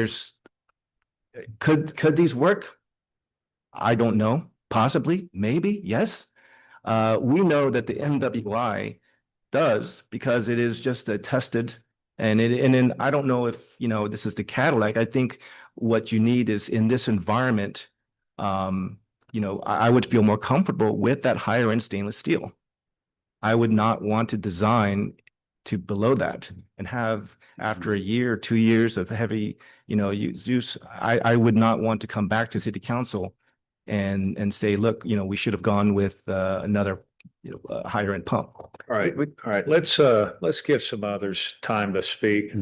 D: could these work? I don't know. Possibly, maybe, yes. We know that the MWI does, because it is just a tested, and then I don't know if, this is the Cadillac. I think what you need is in this environment, I would feel more comfortable with that higher end stainless steel. I would not want to design to below that and have, after a year or 2 years of heavy, use, I would not want to come back to city council and say, look, we should have gone with another higher end pump.
A: All right. Let's give some others time to speak.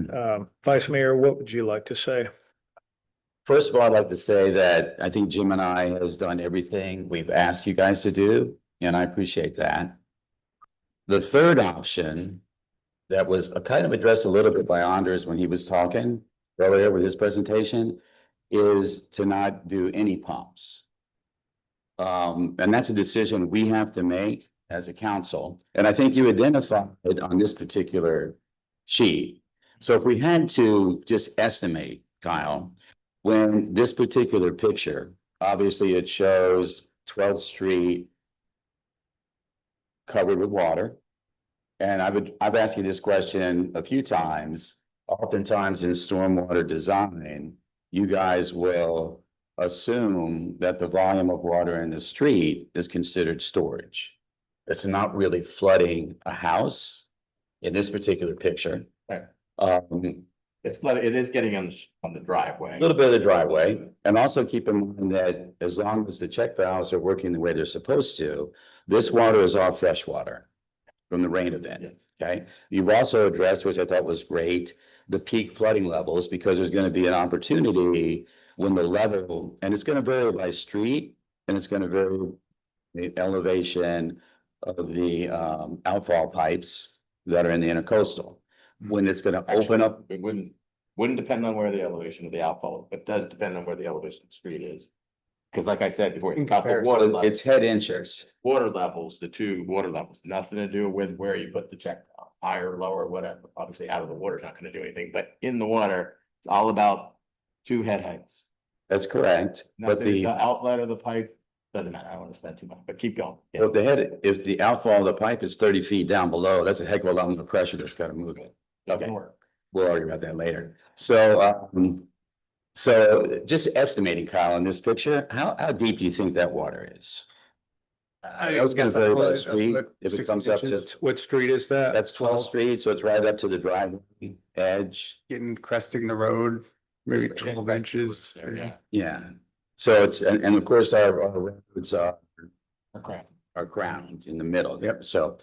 A: Vice Mayor, what would you like to say?
B: First of all, I'd like to say that I think Jim and I has done everything we've asked you guys to do, and I appreciate that. The third option that was kind of addressed a little bit by Anders when he was talking earlier with his presentation, is to not do any pumps. And that's a decision we have to make as a council. And I think you identified it on this particular sheet. So if we had to just estimate, Kyle, when this particular picture, obviously it shows 12th Street covered with water. And I've asked you this question a few times. Oftentimes in stormwater design, you guys will assume that the volume of water in the street is considered storage. It's not really flooding a house in this particular picture.
G: Right.
B: It
G: is getting on the driveway.
B: A little bit of the driveway, and also keep in mind that as long as the check valves are working the way they're supposed to, this water is all fresh water from the rain event, okay? You've also addressed, which I thought was great, the peak flooding levels, because there's going to be an opportunity when the level, and it's going to vary by street, and it's going to vary the elevation of the outfall pipes that are in the intercoastal. When it's going to open up.
G: It wouldn't depend on where the elevation of the outfall, but does depend on where the elevation of the street is. Because like I said before,
B: It's head inches.
G: water levels, the two water levels, nothing to do with where you put the check valve, higher, lower, whatever. Obviously, out of the water is not going to do anything, but in the water, it's all about two head heights.
B: That's correct, but
G: Nothing, the
B: the
G: outlet of the pipe doesn't matter. I don't want to spend too much, but keep going. Yeah.
B: Well, the head, if the outfall of the pipe is 30 feet down below, that's a heck of a lot more pressure that's got to move it.
G: Doesn't work.
B: We'll argue about that later. So just estimating, Kyle, in this picture, how deep do you think that water is? I was gonna vary by street, if it comes up to,
F: What street is that?
B: that's 12th Street, so it's right up to the driveway edge.
F: Getting, cresting the road, maybe 12 inches.
G: There, yeah.
B: Yeah, so it's, and of course, our roads are
G: Okay.
B: ground in the middle. Yep. So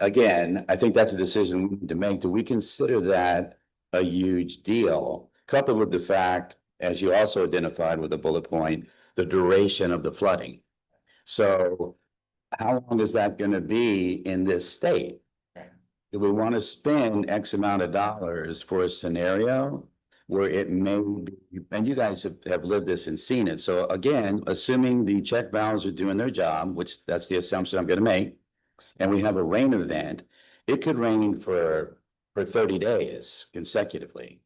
B: again, I think that's a decision we need to make. Do we consider that a huge deal? Coupled with the fact, as you also identified with the bullet point, the duration of the flooding. So how long is that going to be in this state?
G: Right.
B: Do we want to spend X amount of dollars for a scenario where it may be, and you guys have lived this and seen it. So again, assuming the check valves are doing their job, which that's the assumption I'm going to make, and we have a rain event, it could rain for 30 days consecutively.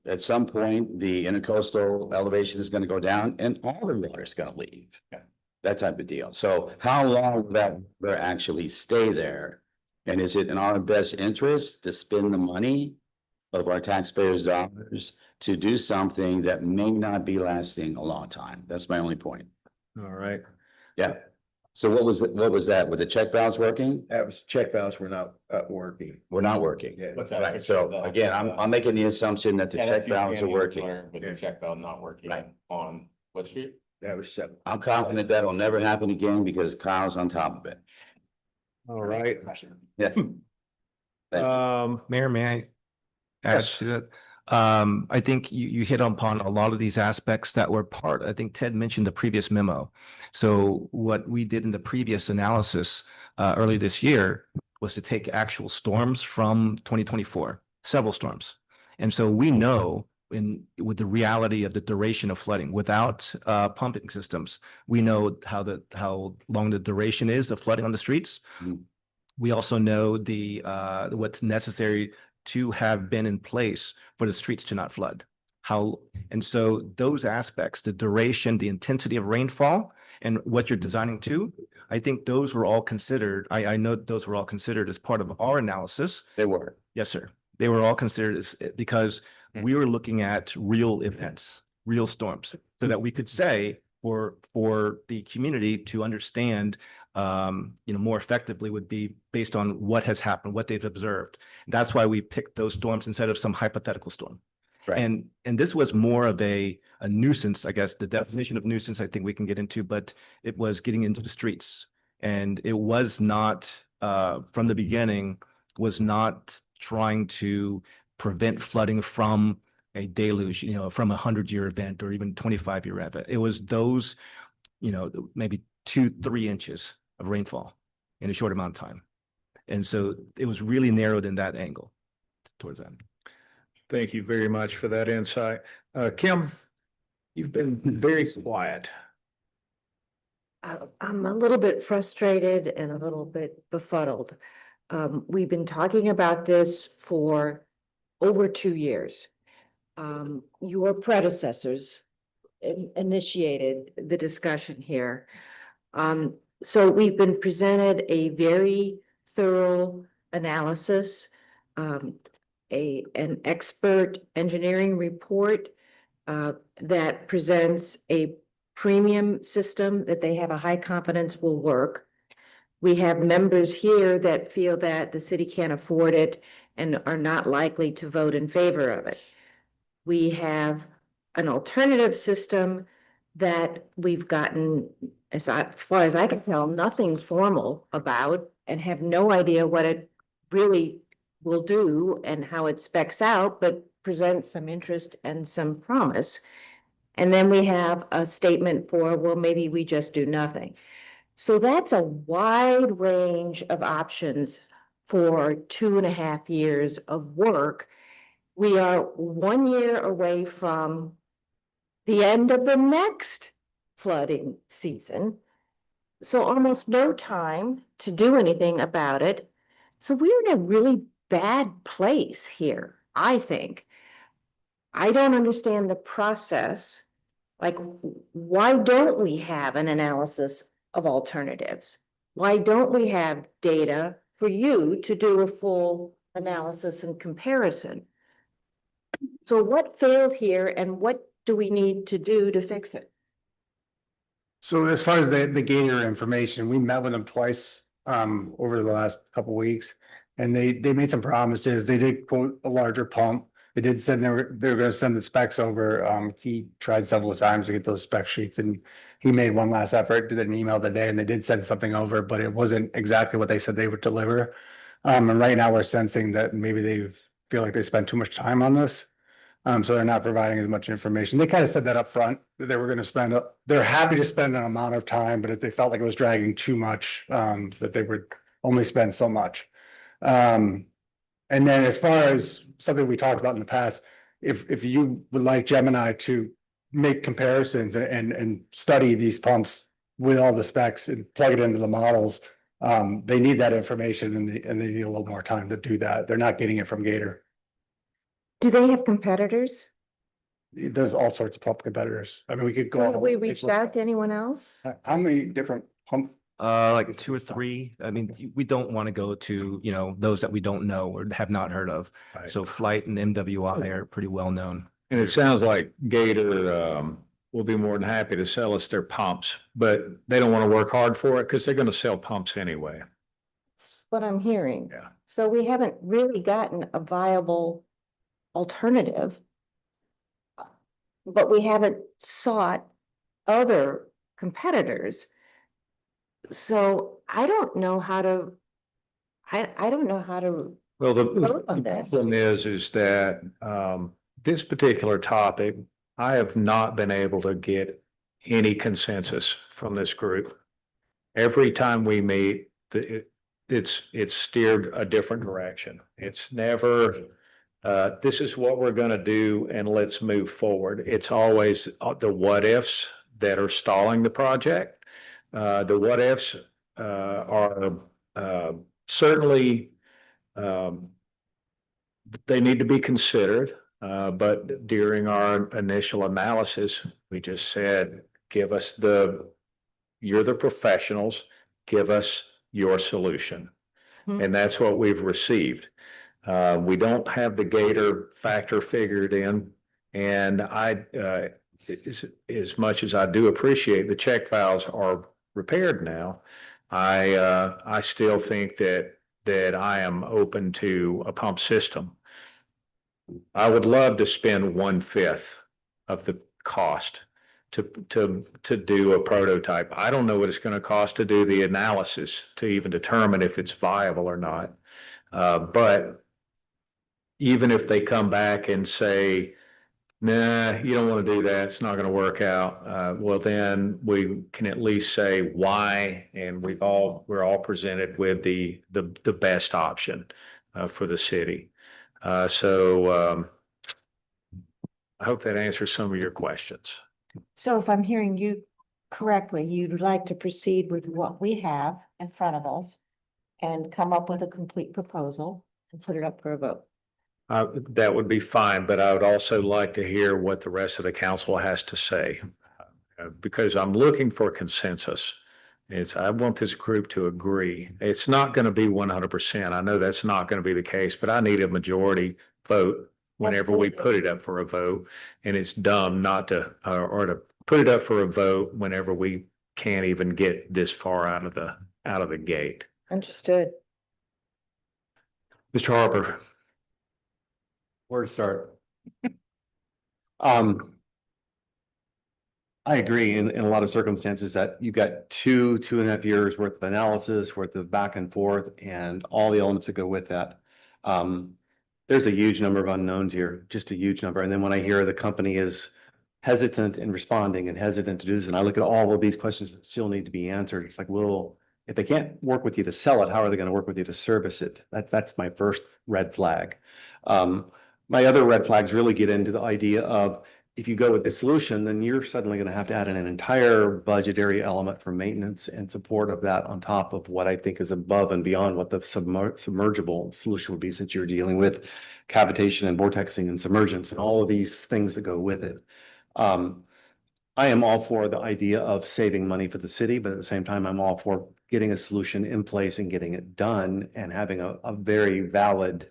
B: At some point, the intercoastal elevation is going to go down and all the water is going to leave.
G: Yeah.
B: That type of deal. So how long will that water actually stay there? And is it in our best interest to spend the money of our taxpayers' dollars to do something that may not be lasting a long time? That's my only point.
A: All right.
B: Yeah. So what was that? Were the check valves working?
I: That was, check valves were not working.
B: We're not working.
I: Yeah.
G: What's that?
B: Right, so again, I'm making the assumption that the
G: Yeah,
B: check
G: that's
B: valves are
G: usually
B: working.
G: water, But the check valve not working
B: Right.
G: on what street?
I: That was 7.
B: I'm confident that'll never happen again because Kyle's on top of it.
A: All right.
B: Yeah. Thank you.
D: Mayor, may I add
A: Yes.
D: to that? I think you hit upon a lot of these aspects that were part, I think Ted mentioned the previous memo. So what we did in the previous analysis early this year was to take actual storms from 2024, several storms. And so we know with the reality of the duration of flooding without pumping systems, we know how long the duration is of flooding on the streets.
B: Mhm.
D: We also know what's necessary to have been in place for the streets to not flood. And so those aspects, the duration, the intensity of rainfall, and what you're designing to, I think those were all considered. I know those were all considered as part of our analysis.
B: They were.
D: Yes, sir. They were all considered because we were looking at real events, real storms, so that we could say for the community to understand, more effectively would be based on what has happened, what they've observed. That's why we picked those storms instead of some hypothetical storm.
B: Right.
D: And this was more of a nuisance, I guess, the definition of nuisance, I think we can get into, but it was getting into the streets. And it was not, from the beginning, was not trying to prevent flooding from a deluge, from 100-year event or even 25-year event. It was those, maybe 2-3 inches of rainfall in a short amount of time. And so it was really narrowed in that angle towards that.
A: Thank you very much for that insight. Kim, you've been very quiet.
E: I'm a little bit frustrated and a little bit befuddled. We've been talking about this for over 2 years. Your predecessors initiated the discussion here. So we've been presented a very thorough analysis, an expert engineering report that presents a premium system that they have a high confidence will work. We have members here that feel that the city can't afford it and are not likely to vote in favor of it. We have an alternative system that we've gotten, as far as I can tell, nothing formal about and have no idea what it really will do and how it specs out, but presents some interest and some promise. And then we have a statement for, well, maybe we just do nothing. So that's a wide range of options for 2.5 years of work. We are 1 year away from the end of the next flooding season. So almost no time to do anything about it. So we're in a really bad place here, I think. I don't understand the process. Like, why don't we have an analysis of alternatives? Why don't we have data for you to do a full analysis and comparison? So what failed here and what do we need to do to fix it?
F: So as far as the Gator information, we met with them twice over the last couple weeks. And they made some promises. They did quote a larger pump. They did send they were gonna send the specs over. He tried several times to get those spec sheets and he made one last effort, did an email today, and they did send something over, but it wasn't exactly what they said they would deliver. And right now we're sensing that maybe they feel like they spent too much time on this. So they're not providing as much information. They kind of said that up front, that they were gonna spend, they're happy to spend an amount of time, but if they felt like it was dragging too much, that they would only spend so much. And then as far as something we talked about in the past, if you would like Gemini to make comparisons and study these pumps with all the specs and plug it into the models, they need that information and they need a little more time to do that. They're not getting it from Gator.
E: Do they have competitors?
F: There's all sorts of pump competitors. I mean, we could
E: So
F: go.
E: have we reached out to anyone else?
F: How many different pump?
D: Like 2 or 3. I mean, we don't want to go to, those that we don't know or have not heard of.
A: Right.
D: So Flight and MWI are pretty well known.
A: And it sounds like Gator will be more than happy to sell us their pumps, but they don't want to work hard for it because they're going to sell pumps anyway.
E: That's what I'm hearing.
A: Yeah.
E: So we haven't really gotten a viable alternative. But we haven't sought other competitors. So I don't know how to, I don't know how to
A: Well, the
E: vote on this.
A: problem is that this particular topic, I have not been able to get any consensus from this group. Every time we meet, it's steered a different direction. It's never, this is what we're going to do and let's move forward. It's always the what ifs that are stalling the project. The what ifs are certainly they need to be considered. But during our initial analysis, we just said, give us you're the professionals, give us your solution. And that's what we've received. We don't have the Gator factor figured in. And as much as I do appreciate the check valves are repaired now, I still think that I am open to a pump system. I would love to spend 1/5 of the cost to do a prototype. I don't know what it's going to cost to do the analysis to even determine if it's viable or not. But even if they come back and say, nah, you don't want to do that, it's not going to work out. Well, then we can at least say why, and we're all presented with the best option for the city. So I hope that answers some of your questions.
K: So if I'm hearing you correctly, you'd like to proceed with what we have in front of us and come up with a complete proposal and put it up for a vote.
A: That would be fine, but I would also like to hear what the rest of the council has to say. Because I'm looking for consensus. I want this group to agree. It's not going to be 100%. I know that's not going to be the case, but I need a majority vote whenever we put it up for a vote. And it's dumb not to, or to put it up for a vote whenever we can't even get this far out of the gate.
K: Understood.
A: Mr. Harper.
L: Where to start? I agree in a lot of circumstances that you've got 2.5 years worth of analysis, worth of back and forth, and all the elements that go with that. There's a huge number of unknowns here, just a huge number. And then when I hear the company is hesitant in responding and hesitant to do this, and I look at all of these questions that still need to be answered, it's like, well, if they can't work with you to sell it, how are they going to work with you to service it? That's my first red flag. My other red flags really get into the idea of, if you go with the solution, then you're suddenly going to have to add in an entire budgetary element for maintenance and support of that on top of what I think is above and beyond what the submergible solution would be, since you're dealing with cavitation and vortexing and submergence and all of these things that go with it. I am all for the idea of saving money for the city, but at the same time, I'm all for getting a solution in place and getting it done and having a very valid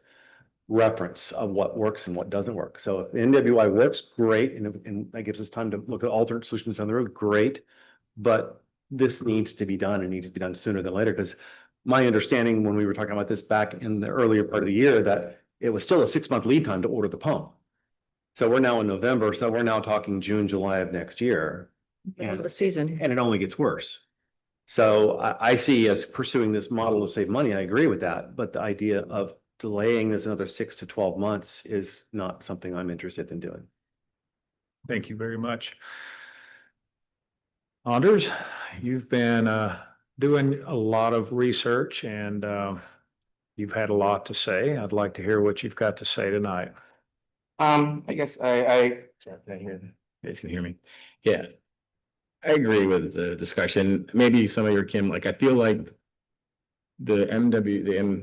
L: reference of what works and what doesn't work. So if NWI works, great, and that gives us time to look at alternate solutions down the road, great. But this needs to be done and needs to be done sooner than later, because my understanding when we were talking about this back in the earlier part of the year, that it was still a 6-month lead time to order the pump. So we're now in November, so we're now talking June, July of next year.
K: And the season.
L: And it only gets worse. So I see us pursuing this model to save money. I agree with that, but the idea of delaying this another 6 to 12 months is not something I'm interested in doing.
A: Thank you very much. Anders, you've been doing a lot of research and you've had a lot to say. I'd like to hear what you've got to say tonight.
G: I guess I can hear that. You guys can hear me. Yeah. I agree with the discussion. Maybe some of your Kim, like, I feel like the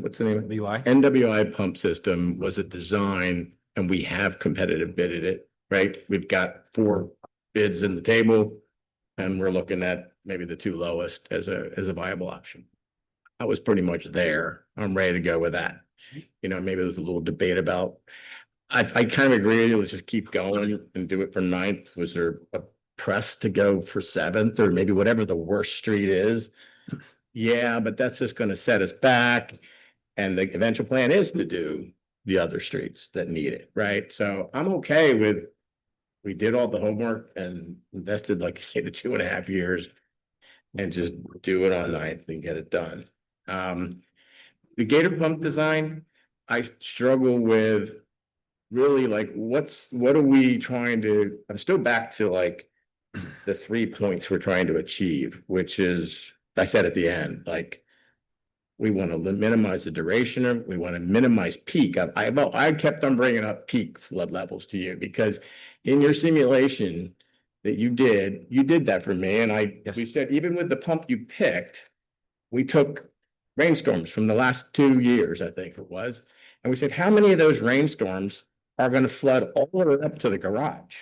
G: what's the name? NWI pump system was a design, and we have competitive bidded it, right? We've got 4 bids in the table, and we're looking at maybe the 2 lowest as a viable option. I was pretty much there. I'm ready to go with that. You know, maybe there's a little debate about, I kind of agree. Let's just keep going and do it for 9th. Was there a press to go for 7th, or maybe whatever the worst street is? Yeah, but that's just going to set us back. And the eventual plan is to do the other streets that need it, right? So I'm okay with, we did all the homework and invested, like you say, the 2.5 years and just do it on 9th and get it done. The Gator pump design, I struggle with really, like, what are we trying to, I'm still back to like the 3 points we're trying to achieve, which is, I said at the end, like, we want to minimize the duration of, we want to minimize peak. I kept on bringing up peak flood levels to you, because in your simulation that you did that for me. And we said, even with the pump you picked, we took rainstorms from the last 2 years, I think it was. And we said, how many of those rainstorms are going to flood all the way up to the garage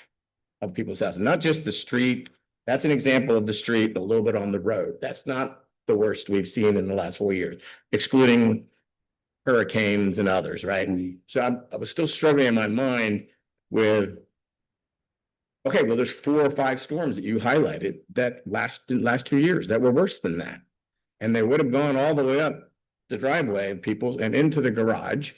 G: of people's houses? Not just the street. That's an example of the street, a little bit on the road. That's not the worst we've seen in the last 4 years, excluding hurricanes and others, right? So I was still struggling in my mind with, okay, well, there's 4 or 5 storms that you highlighted that last 2 years that were worse than that. And they would have gone all the way up the driveway of people and into the garage.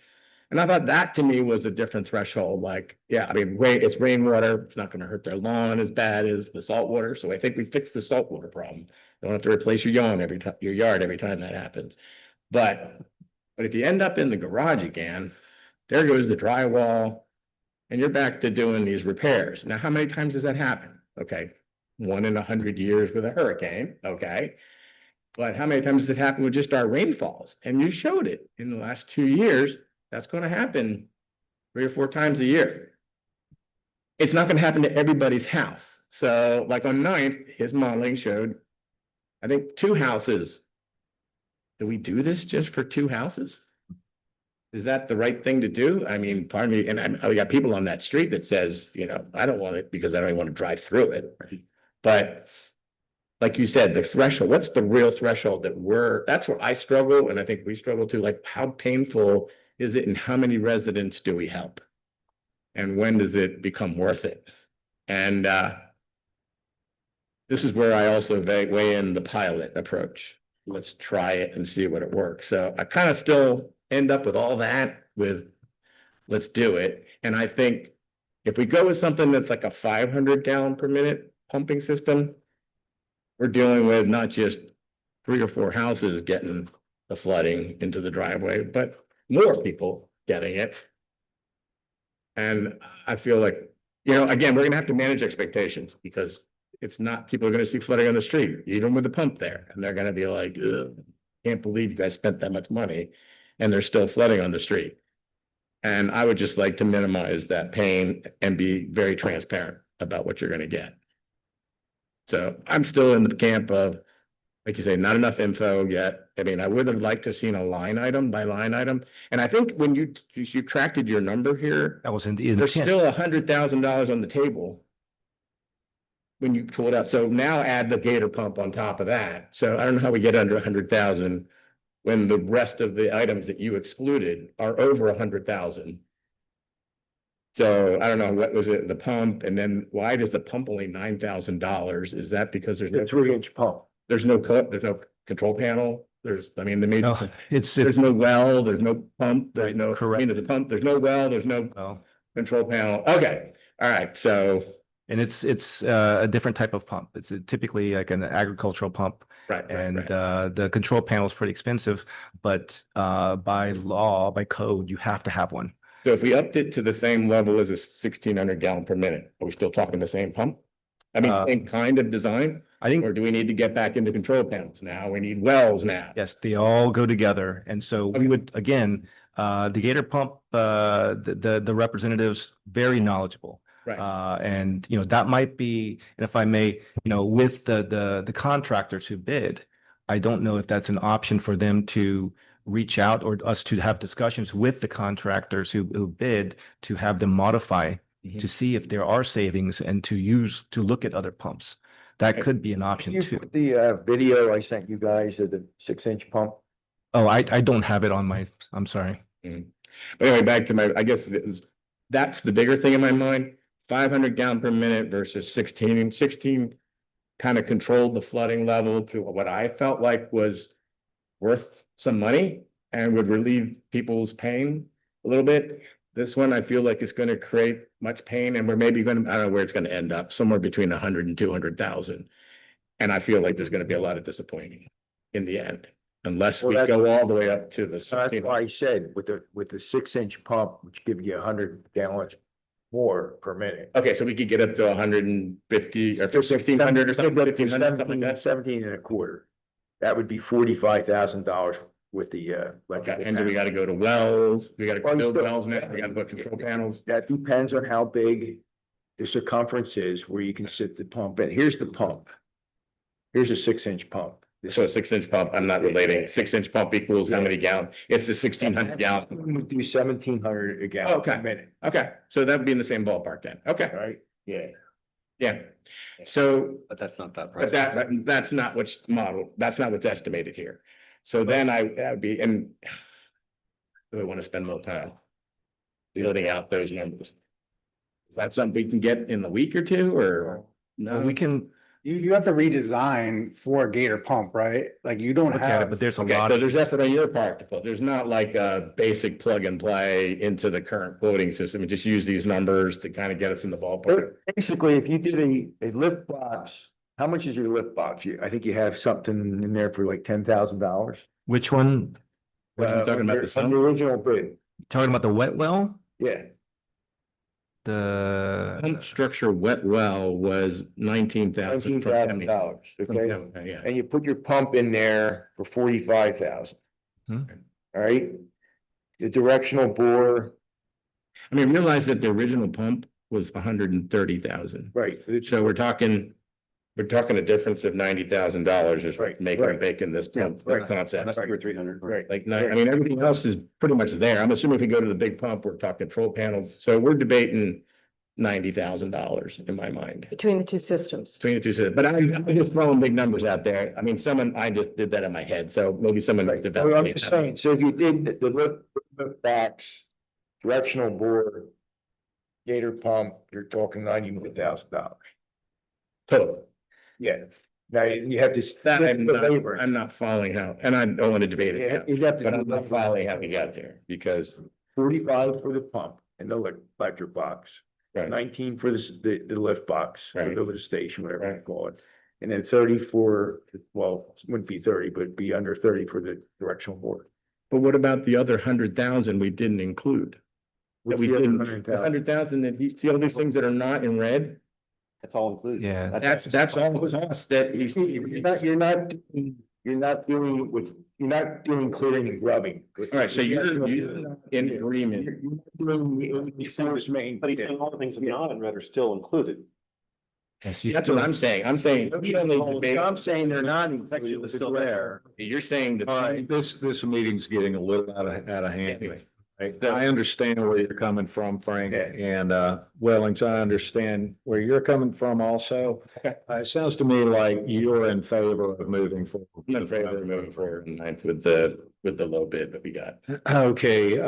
G: And I thought that to me was a different threshold. Like, yeah, I mean, it's rainwater. It's not going to hurt their lawn as bad as the salt water. So I think we fixed the salt water problem. Don't have to replace your yard every time that happens. But if you end up in the garage again, there goes the drywall, and you're back to doing these repairs. Now, how many times does that happen? Okay, 1 in 100 years with a hurricane. Okay. But how many times does it happen with just our rainfalls? And you showed it in the last 2 years. That's going to happen 3 or 4 times a year. it's not gonna happen to everybody's house. So like on 9th, his modeling showed, I think, 2 houses. Do we do this just for 2 houses? Is that the right thing to do? I mean, pardon me, and I got people on that street that says, you know, I don't want it because I don't even want to drive through it. But like you said, the threshold, what's the real threshold that's where I struggle, and I think we struggle too, like how painful is it and how many residents do we help? And when does it become worth it? And this is where I also weigh in the pilot approach. Let's try it and see what it works. So I kind of still end up with all that with, let's do it. And I think if we go with something that's like a 500 gallon per minute pumping system, we're dealing with not just 3 or 4 houses getting the flooding into the driveway, but more people getting it. And I feel like, you know, again, we're gonna have to manage expectations because it's not, people are gonna see flooding on the street, even with the pump there, and they're gonna be like, ugh, can't believe you guys spent that much money and there's still flooding on the street. And I would just like to minimize that pain and be very transparent about what you're gonna get. So I'm still in the camp of, like you say, not enough info yet. I mean, I would have liked to have seen a line item by line item. And I think when you subtracted your number here,
D: That was in the
G: there's
D: intent.
G: still $100,000 on the table when you pull it out. So now add the Gator pump on top of that. So I don't know how we get under 100,000 when the rest of the items that you excluded are over 100,000. So I don't know, what was it, the pump, and then why does the pump only $9,000? Is that because there's
I: The
G: no
I: 3-inch pump.
G: there's no control panel? I mean,
D: No, it's,
G: there's no well, there's no pump, there's
D: Right,
G: no,
D: correct.
G: the pump, there's no well, there's no
D: no.
G: control panel. Okay, all right, so,
D: And it's a different type of pump. It's typically like an agricultural pump.
G: right,
D: And
G: right.
D: the control panel is pretty expensive, but by law, by code, you have to have one.
G: So if we upped it to the same level as a 1,600 gallon per minute, are we still talking the same pump? I mean, same kind of design,
D: I think,
G: or do we need to get back into control panels now? We need wells now.
D: yes, they all go together. And so we would, again, the Gator pump, the representatives, very knowledgeable.
G: Right.
D: And, you know, that might be, and if I may, you know, with the contractors who bid, I don't know if that's an option for them to reach out or us to have discussions with the contractors who bid to have them modify to see if there are savings and to look at other pumps. That could be an option
I: You
D: too.
I: put the video I sent you guys of the 6-inch pump.
D: Oh, I don't have it on I'm sorry.
G: But anyway, back to I guess that's the bigger thing in my mind. 500 gallon per minute versus 16. 16 kind of controlled the flooding level to what I felt like was worth some money and would relieve people's pain a little bit. This one, I feel like it's going to create much pain, and we're maybe going to, I don't know where it's going to end up, somewhere between 100 and 200,000. And I feel like there's going to be a lot of disappointing in the end, unless we go all the way up to the
I: So that's
G: 16.
I: why I said with the 6-inch pump, which gives you 100 gallons more per minute.
G: Okay, so we could get up to 150 or 1,600 or something, 1,500, something like that.
I: 17 and a quarter. That would be $45,000 with the
G: Okay,
I: electrical.
G: and do we
I: panel.
G: got to go to wells? We got to
I: Well,
G: build
I: you-
G: wells now. We got to put control panels.
I: That depends on how big the circumference is where you can sit the pump in. Here's the pump. Here's a 6-inch pump.
G: So a 6-inch pump, I'm not relating. 6-inch pump equals how many gallons? It's the 1,600 gallon.
I: We would do 1,700 a gallon
G: Okay.
I: per minute,
G: Okay, so that would be in the same ballpark then. Okay,
I: right? Yeah.
G: yeah. So,
L: But that's not that
G: but
L: price.
G: that's not what's modeled. That's not what's estimated here. So then that would be, and do we want to spend more time building out those numbers? Is that something we can get in a week or two, or
D: Well,
G: no?
D: we can
F: You have to redesign for a Gator pump, right? Like you don't
D: look at it,
F: have.
D: but there's a
G: Okay,
D: lot
G: so
D: of,
G: there's effort on your part to put, there's not like a basic plug and play into the current quoting system and just use these numbers to kind of get us in the ballpark.
I: Basically, if you did a lift box, how much is your lift box? I think you have something in there for like $10,000.
D: which one?
G: What are you talking about, the
I: On
G: sum?
I: the original bid,
D: Talking about the wet well?
I: yeah.
D: The,
G: Pump structure wet well was 19,000.
I: $19,000, okay?
G: Yeah,
I: And you put your pump in there for 45,000.
D: Hmm.
I: All right? The directional bore,
G: I mean, realize that the original pump was 130,000.
I: Right.
G: So we're talking a difference of $90,000 is
I: Right,
G: making,
I: right.
G: making this
I: right.
G: concept.
L: That's 300.
I: Right.
G: Like, I mean, everything else is pretty much there. I'm assuming if we go to the big pump, we're talking control panels. So we're debating $90,000 in my mind
E: Between the two systems.
G: between the two systems. But I'm just throwing big numbers out there. I mean, I just did that in my head. So maybe someone must have.
I: Well, I'm just saying, so if you did the lift box, directional bore, gator pump, you're talking $91,000.
G: Total.
I: Yeah. Now you have to.
G: That
I: split the labor.
G: I'm not following how, and I don't want to debate it,
I: Yeah,
G: now,
I: you have to.
G: but
I: do
G: I'm not
I: labor.
G: following how we got there because.
I: 45 for the pump and the electric box.
G: Right.
I: 19 for the lift box,
G: Right.
I: the lift station, whatever you
G: Right.
I: call it. And then 30 for, well, it wouldn't be 30, but it'd be under 30 for the directional board.
G: But what about the other 100,000 we didn't include? That
I: What's
G: we
I: the other
G: didn't,
I: 100,000?
G: 100,000, that you see all these things that are not in red?
L: That's all included.
D: Yeah.
G: That's all it costs that he's.
I: You're not doing with, you're not doing clearing and grubbing.
G: All right, so you're in agreement.
I: You're doing the source main.
L: But he's saying all the things that are not in red are still included.
D: Yes, you-
G: That's what I'm saying. I'm saying.
I: I'm saying they're not.
L: It's still there.
G: You're saying that.
A: All right, this meeting's getting a little out of hand.
G: Anyway.
A: Right? I understand where you're coming from, Frank,
I: Yeah.
A: and Wellings, I understand where you're coming from also.
G: Okay.
A: It sounds to me like you're in favor of moving forward.
G: I'm in favor of moving forward in line with the low bid that we got.
A: Okay,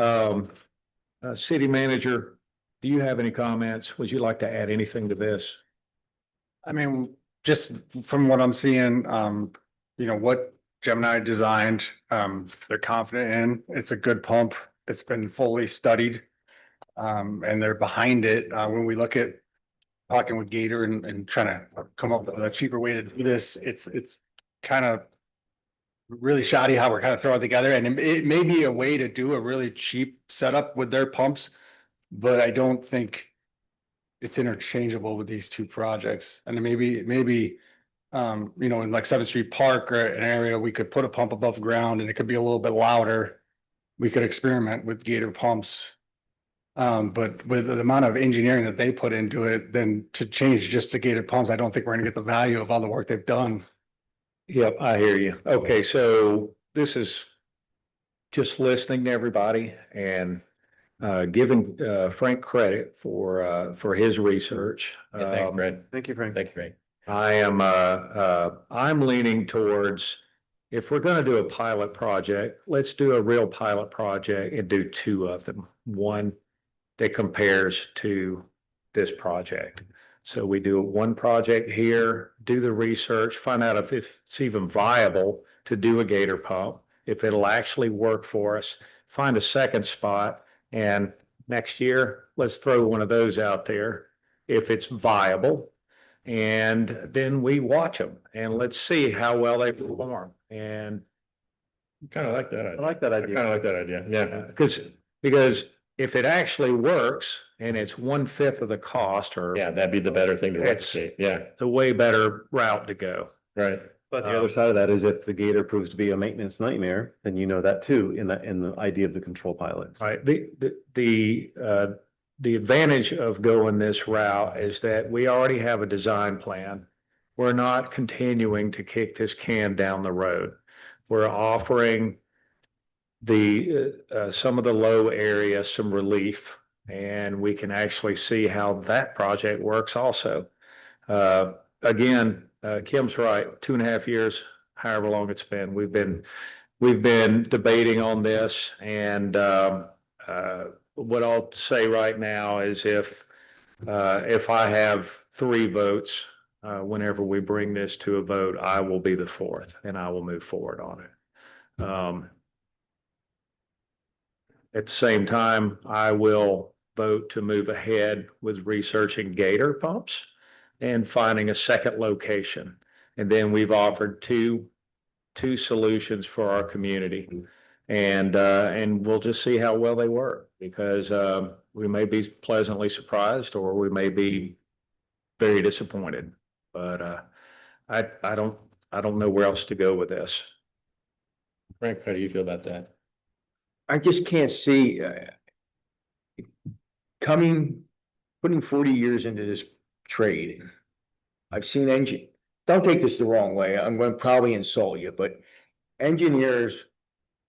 A: city manager, do you have any comments? Would you like to add anything to this?
F: I mean, just from what I'm seeing, what Gemini designed, they're confident in. It's a good pump. It's been fully studied. And they're behind it. When we look at talking with Gator and trying to come up with a cheaper way to do this, it's kind of really shoddy how we're kind of throwing it together. And it may be a way to do a really cheap setup with their pumps, but I don't think it's interchangeable with these two projects. And maybe, in like 7th Street Park or an area, we could put a pump above ground and it could be a little bit louder. We could experiment with Gator pumps. But with the amount of engineering that they put into it, then to change just to Gator pumps, I don't think we're gonna get the value of all the work they've done.
A: Yep, I hear you. Okay, so this is just listening to everybody and giving Frank credit for his research.
G: Yeah, thanks, Brad.
L: Thank you, Frank.
G: Thank you, Frank.
A: I'm leaning towards, if we're gonna do a pilot project, let's do a real pilot project and do two of them. One that compares to this project. So we do one project here, do the research, find out if it's even viable to do a Gator pump, if it'll actually work for us, find a second spot, and next year, let's throw one of those out there if it's viable. And then we watch them and let's see how well they perform. And
G: Kind of like that.
L: I like that
G: I
L: idea.
G: kind of like that idea. Yeah.
A: because if it actually works and it's 1/5 of the cost or
G: Yeah, that'd be the better thing to
A: It's-
G: replicate. Yeah,
A: the way better route to go.
G: right.
L: But the other side of that is if the Gator proves to be a maintenance nightmare, then you know that too, in the idea of the control pilots.
A: Right, the advantage of going this route is that we already have a design plan. We're not continuing to kick this can down the road. We're offering some of the low area some relief, and we can actually see how that project works also. Again, Kim's right, 2.5 years, however long it's been, we've been debating on this, and what I'll say right now is if I have 3 votes, whenever we bring this to a vote, I will be the 4th and I will move forward on it. At the same time, I will vote to move ahead with researching Gator pumps and finding a second location. And then we've offered two solutions for our community. And we'll just see how well they work, because we may be pleasantly surprised or we may be very disappointed. But I don't know where else to go with this.
G: Frank, how do you feel about that?
I: I just can't see putting putting 40 years into this trade. I've seen don't take this the wrong way, I'm going to probably insult you, but engineers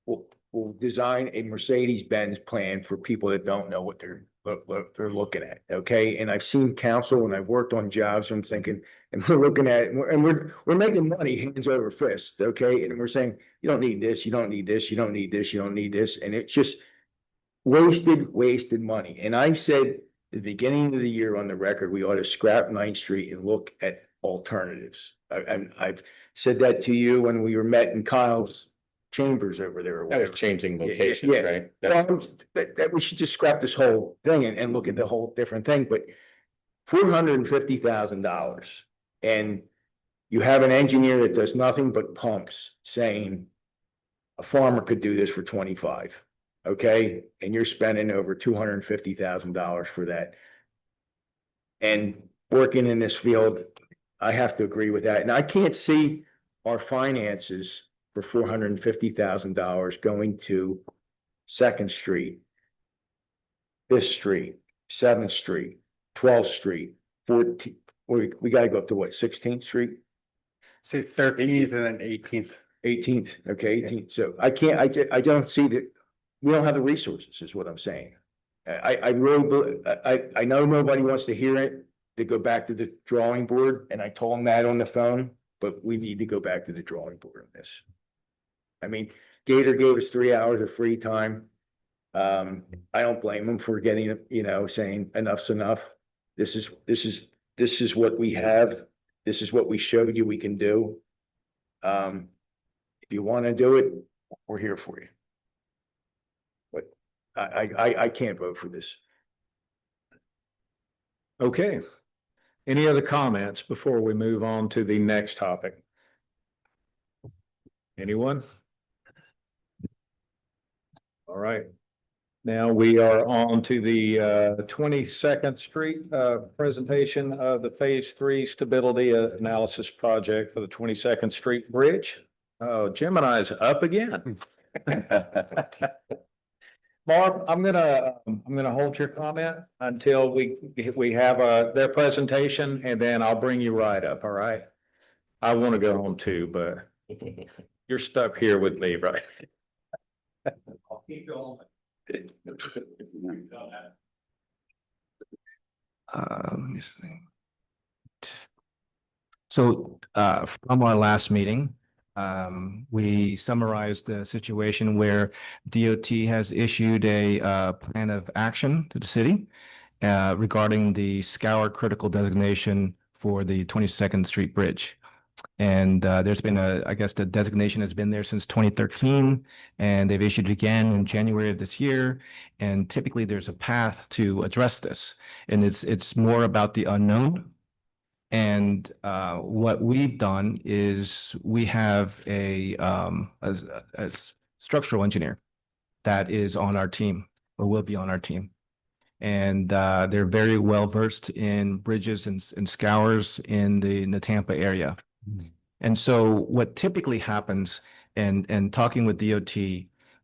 I: will design a Mercedes-Benz plan for people that don't know what they're looking at, okay? And I've seen council and I've worked on jobs, I'm thinking, and we're looking at it, and we're making money hands over fist, okay? And we're saying, you don't need this, you don't need this, you don't need this, you don't need this, and it's just wasted money. And I said at the beginning of the year on the record, we ought to scrap 9th Street and look at alternatives. I've said that to you when we were met in Kyle's chambers over there. or
G: That was
I: whatever.
G: changing
I: Yeah,
G: locations,
I: yeah.
G: right?
I: That we should just scrap this whole thing and look at the whole different thing, but $450,000. And you have an engineer that does nothing but pumps saying a farmer could do this for 25, okay? And you're spending over $250,000 for that. And working in this field, I have to agree with that. And I can't see our finances for $450,000 going to 2nd Street, 5th Street, 7th Street, 12th Street, 14th. We gotta go up to what, 16th Street?
F: Say 13th and then 18th.
I: 18th, okay, 18th. So I can't, I don't see that, we don't have the resources, is what I'm saying. I really, I know nobody wants to hear it, to go back to the drawing board, and I told them that on the phone, but we need to go back to the drawing board on this. I mean, Gator gave us 3 hours of free time. I don't blame them for getting, saying enough's enough. This is what we have. This is what we showed you we can do. If you want to do it, we're here for you. But I can't vote for this.
A: Okay. Any other comments before we move on to the next topic? Anyone? All right. Now we are on to the 22nd Street presentation of the Phase 3 Stability Analysis Project for the 22nd Street Bridge. Oh, Gemini's up again. Marv, I'm gonna hold your comment until we have their presentation, and then I'll bring you right up, all right? I want to go home too, but you're stuck here with me, right? I'll keep going.
D: Let me see. So, from our last meeting, we summarized the situation where DOT has issued a plan of action to the city regarding the scour critical designation for the 22nd Street Bridge. And there's been I guess the designation has been there since 2013, and they've issued it again in January of this year. And typically there's a path to address this, and it's more about the unknown. And what we've done is we have a structural engineer that is on our team, or will be on our team. And they're very well versed in bridges and scours in the Tampa area. And so what typically happens, and talking with DOT,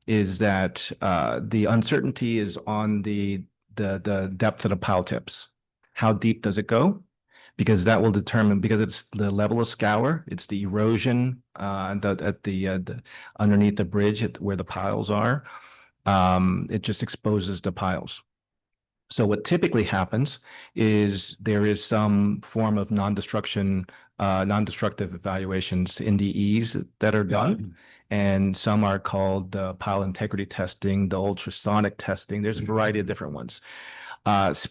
D: is that the uncertainty is on the depth of the pile tips. How deep does it go? Because that will determine, because it's the level of scour, it's the erosion at the underneath the bridge where the piles are. It just exposes the piles. So what typically happens is there is some form of non-destructive evaluations, NDEs, that are done. And some are called the pile integrity testing, the ultrasonic testing. There's a variety of different ones. And so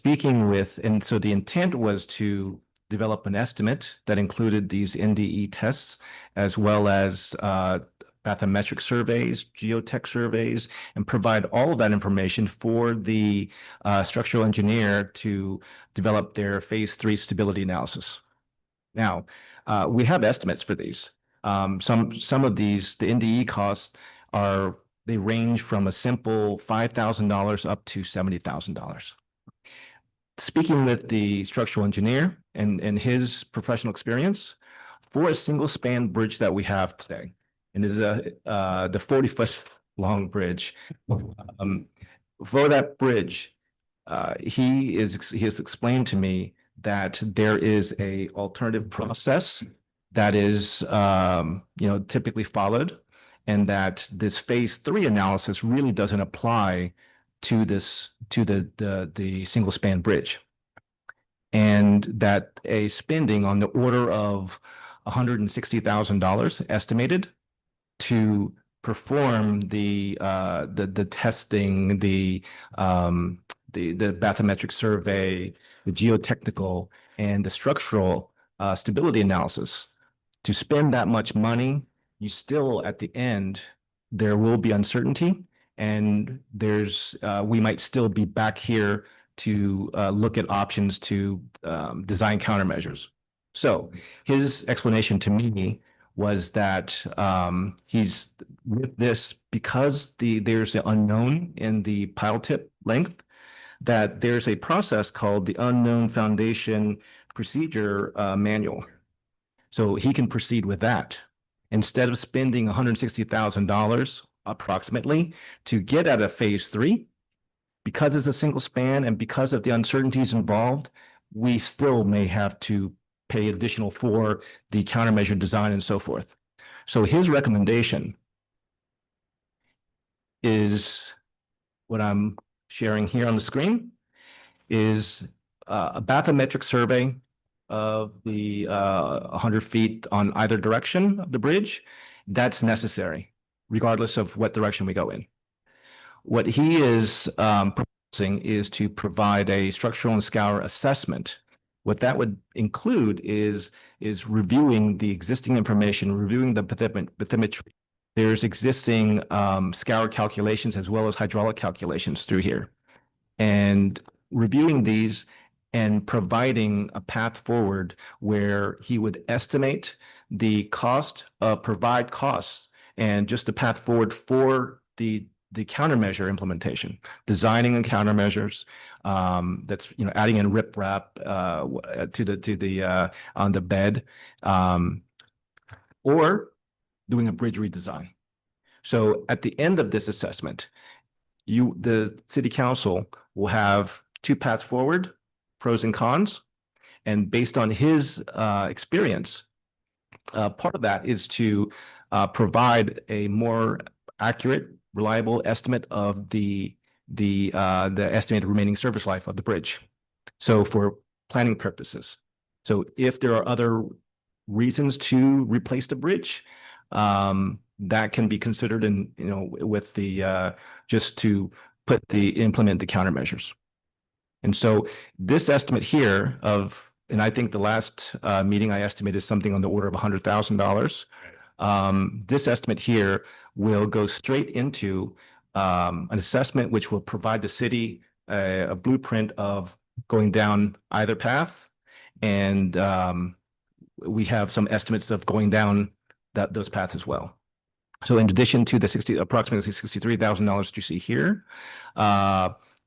D: the intent was to develop an estimate that included these NDE tests, as well as bathymetric surveys, geotech surveys, and provide all of that information for the structural engineer to develop their Phase 3 stability analysis. Now, we have estimates for these. Some of these, the NDE costs they range from a simple $5,000 up to $70,000. Speaking with the structural engineer and his professional experience, for a single span bridge that we have today, and it is the 40-foot long bridge, for that bridge, he has explained to me that there is a alternative process that is, typically followed, and that this phase 3 analysis really doesn't apply to the single span bridge. And that a spending on the order of $160,000 estimated to perform the testing, the bathymetric survey, the geotechnical, and the structural stability analysis. To spend that much money, you still, at the end, there will be uncertainty, and we might still be back here to look at options to design countermeasures. So his explanation to me was that he's with this because there's the unknown in the pile tip length, that there's a process called the Unknown Foundation Procedure Manual. So he can proceed with that. Instead of spending $160,000 approximately to get at a phase 3, because it's a single span and because of the uncertainties involved, we still may have to pay additional for the countermeasure design and so forth. So his recommendation is what I'm sharing here on the screen, is a bathymetric survey of the 100 feet on either direction of the bridge. That's necessary, regardless of what direction we go in. What he is proposing is to provide a structural and scour assessment. What that would include is reviewing the existing information, reviewing the bathymetry. There's existing scour calculations as well as hydraulic calculations through here. And reviewing these and providing a path forward where he would estimate the cost, provide costs, and just a path forward for the countermeasure implementation, designing and countermeasures, that's, adding in riprap on the bed, or doing a bridge redesign. So at the end of this assessment, the city council will have 2 paths forward, pros and cons. And based on his experience, part of that is to provide a more accurate, reliable estimate of the estimated remaining service life of the bridge. So for planning purposes. So if there are other reasons to replace the bridge, that can be considered in, with the just to implement the countermeasures. And so this estimate here and I think the last meeting I estimated something on the order of $100,000. This estimate here will go straight into an assessment which will provide the city a blueprint of going down either path. And we have some estimates of going down those paths as well. So in addition to the approximately $63,000 that you see here,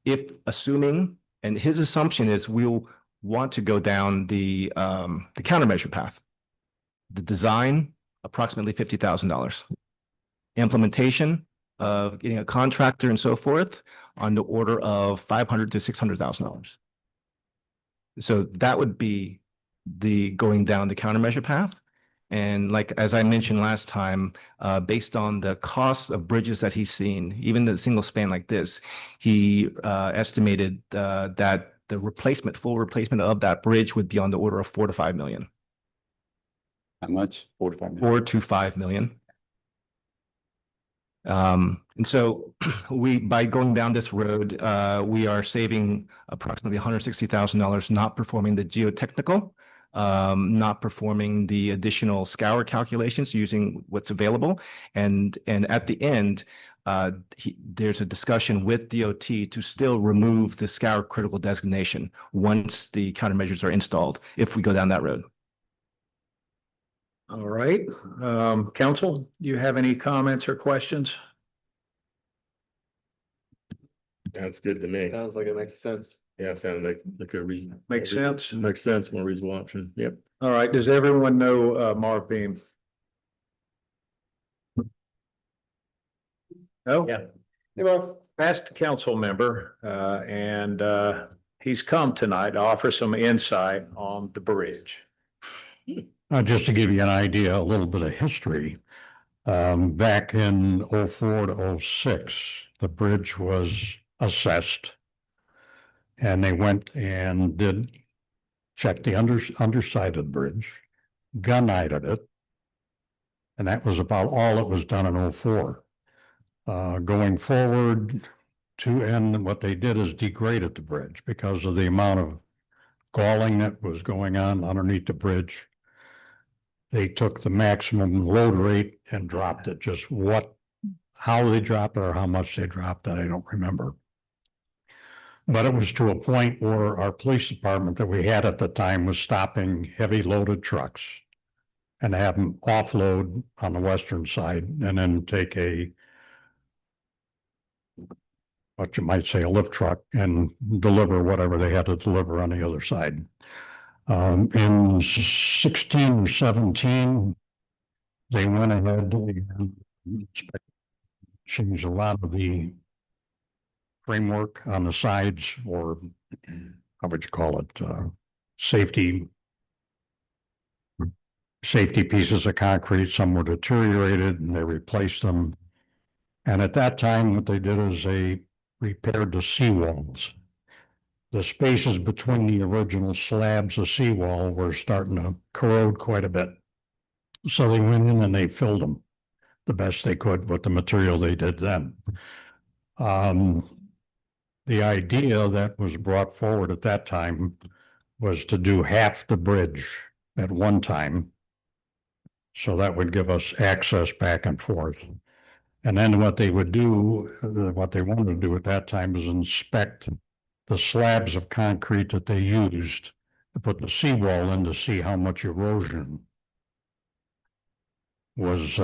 D: if assuming, and his assumption is we'll want to go down the countermeasure path, the design, approximately $50,000. Implementation of getting a contractor and so forth on the order of $500,000 to $600,000. So that would be the going down the countermeasure path. And like, as I mentioned last time, based on the cost of bridges that he's seen, even the single span like this, he estimated that the full replacement of that bridge would be on the order of $4 to $5 million.
B: How much? 45 million.
D: 4 to 5 million. And so by going down this road, we are saving approximately $160,000, not performing the geotechnical, not performing the additional scour calculations using what's available. And at the end, there's a discussion with DOT to still remove the scour critical designation once the countermeasures are installed, if we go down that road.
A: All right. Council, do you have any comments or questions?
J: Sounds good to me.
L: Sounds like it makes sense.
J: Yeah, sounds like a reason.
A: Makes sense?
J: Makes sense, more reasonable option. Yep.
A: All right. Does everyone know Marv Beam? No?
L: Yeah.
A: Past council member, and he's come tonight to offer some insight on the bridge.
M: Just to give you an idea, a little bit of history. Back in 04 to 06, the bridge was assessed. And they went and did check the underside of the bridge, gun-nighted it. And that was about all that was done in 04. Going forward to end, what they did is degraded the bridge because of the amount of galling that was going on underneath the bridge. They took the maximum load rate and dropped it. Just how they dropped it or how much they dropped it, I don't remember. But it was to a point where our police department that we had at the time was stopping heavy loaded trucks and have them offload on the western side and then take what you might say, a lift truck and deliver whatever they had to deliver on the other side. In 16 or 17, they went ahead and changed a lot of the framework on the sides, or how would you call it, safety pieces of concrete. Some were deteriorated and they replaced them. And at that time, what they did is they repaired the seawalls. The spaces between the original slabs of seawall were starting to corrode quite a bit. So they went in and they filled them the best they could with the material they did then. The idea that was brought forward at that time was to do half the bridge at one time. So that would give us access back and forth. And then what they would do, what they wanted to do at that time was inspect the slabs of concrete that they used to put the seawall in to see how much erosion was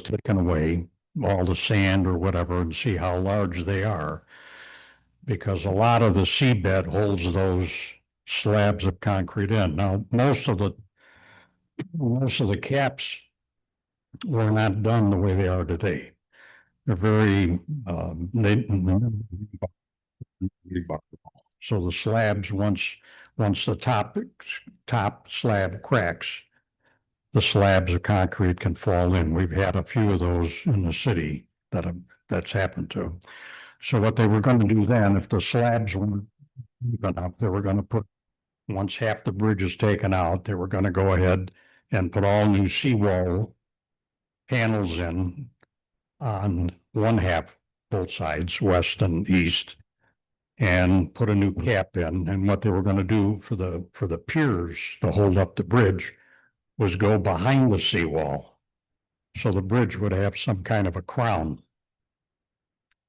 M: taken away, all the sand or whatever, and see how large they are. Because a lot of the seabed holds those slabs of concrete in. Now, most of the caps were not done the way they are today. They're very, so the slabs, once the top slab cracks, the slabs of concrete can fall in. We've had a few of those in the city that's happened to. So what they were going to do then, if the slabs weren't good enough, they were going to put, once half the bridge is taken out, they were going to go ahead and put all new seawall panels in on one half, both sides, west and east, and put a new cap in. And what they were going to do for the piers to hold up the bridge was go behind the seawall. So the bridge would have some kind of a crown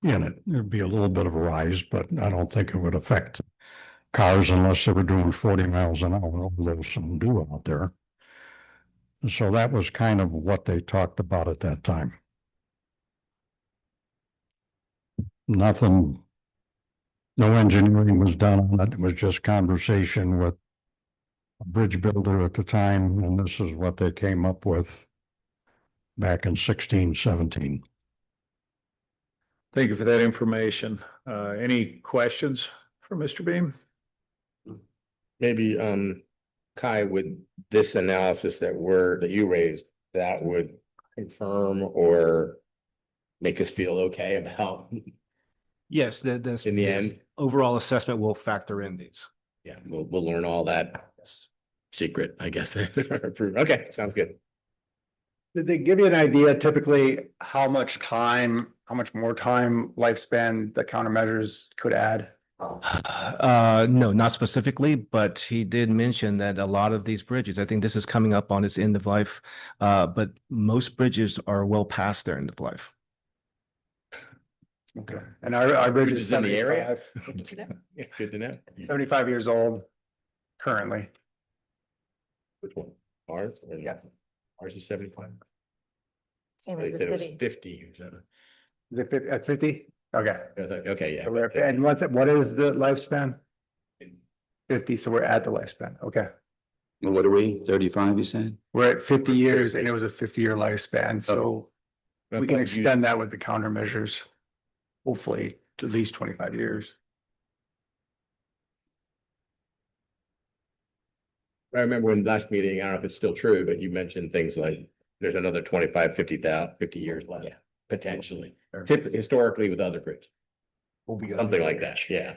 M: in it. It'd be a little bit of a rise, but I don't think it would affect cars unless they were doing 40 miles an hour, although some do out there. So that was kind of what they talked about at that time. Nothing, no engineering was done on it. It was just conversation with a bridge builder at the time, and this is what they came up with back in 16, 17.
A: Thank you for that information. Any questions for Mr. Beam?
G: Maybe, Kai, with this analysis that you raised, that would confirm or make us feel okay about.
D: Yes, that's
G: In the end?
D: overall assessment will factor in these.
G: Yeah, we'll learn all that secret, I guess. Okay, sounds good.
F: Did they give you an idea typically how much more time lifespan the countermeasures could add?
D: No, not specifically, but he did mention that a lot of these bridges, I think this is coming up on its end of life, but most bridges are well past their end of life.
F: Okay, and our bridge is
G: in the area?
F: 75,
G: Yeah, good to know.
F: 75 years old currently.
G: Which one? Ours?
F: Yeah.
G: Ours is 75.
K: Same
G: They
K: as the
G: said it was
K: city.
G: 50 or something.
F: Is it at 50? Okay.
G: I was like, okay, yeah.
F: So and what is the lifespan? 50, so we're at the lifespan. Okay.
B: What are we, 35, you said?
F: We're at 50 years and it was a 50-year lifespan, so we can extend that with the countermeasures. hopefully at least 25 years.
G: I remember when last meeting, I don't know if it's still true, but you mentioned things like there's another 25, 50 years left, potentially. Historically with other bridges. Something like that, yeah.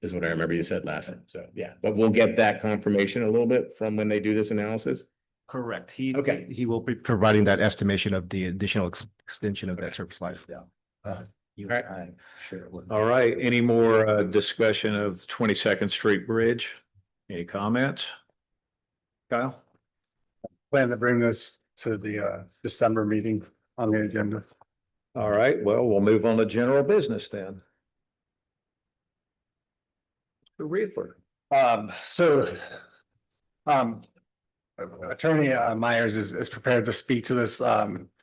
G: Is what I remember you said last time. So, yeah, but we'll get that confirmation a little bit from when they do this analysis.
D: Correct.
G: Okay.
D: He will be providing that estimation of the additional extension of that service life. Yeah.
A: Right. All right, any more discussion of 22nd Street Bridge? Any comments? Kyle?
F: Plan to bring this to the December meeting on the agenda.
A: All right, well, we'll move on to general business then. The Riedler.
F: Attorney Myers is prepared to speak to this,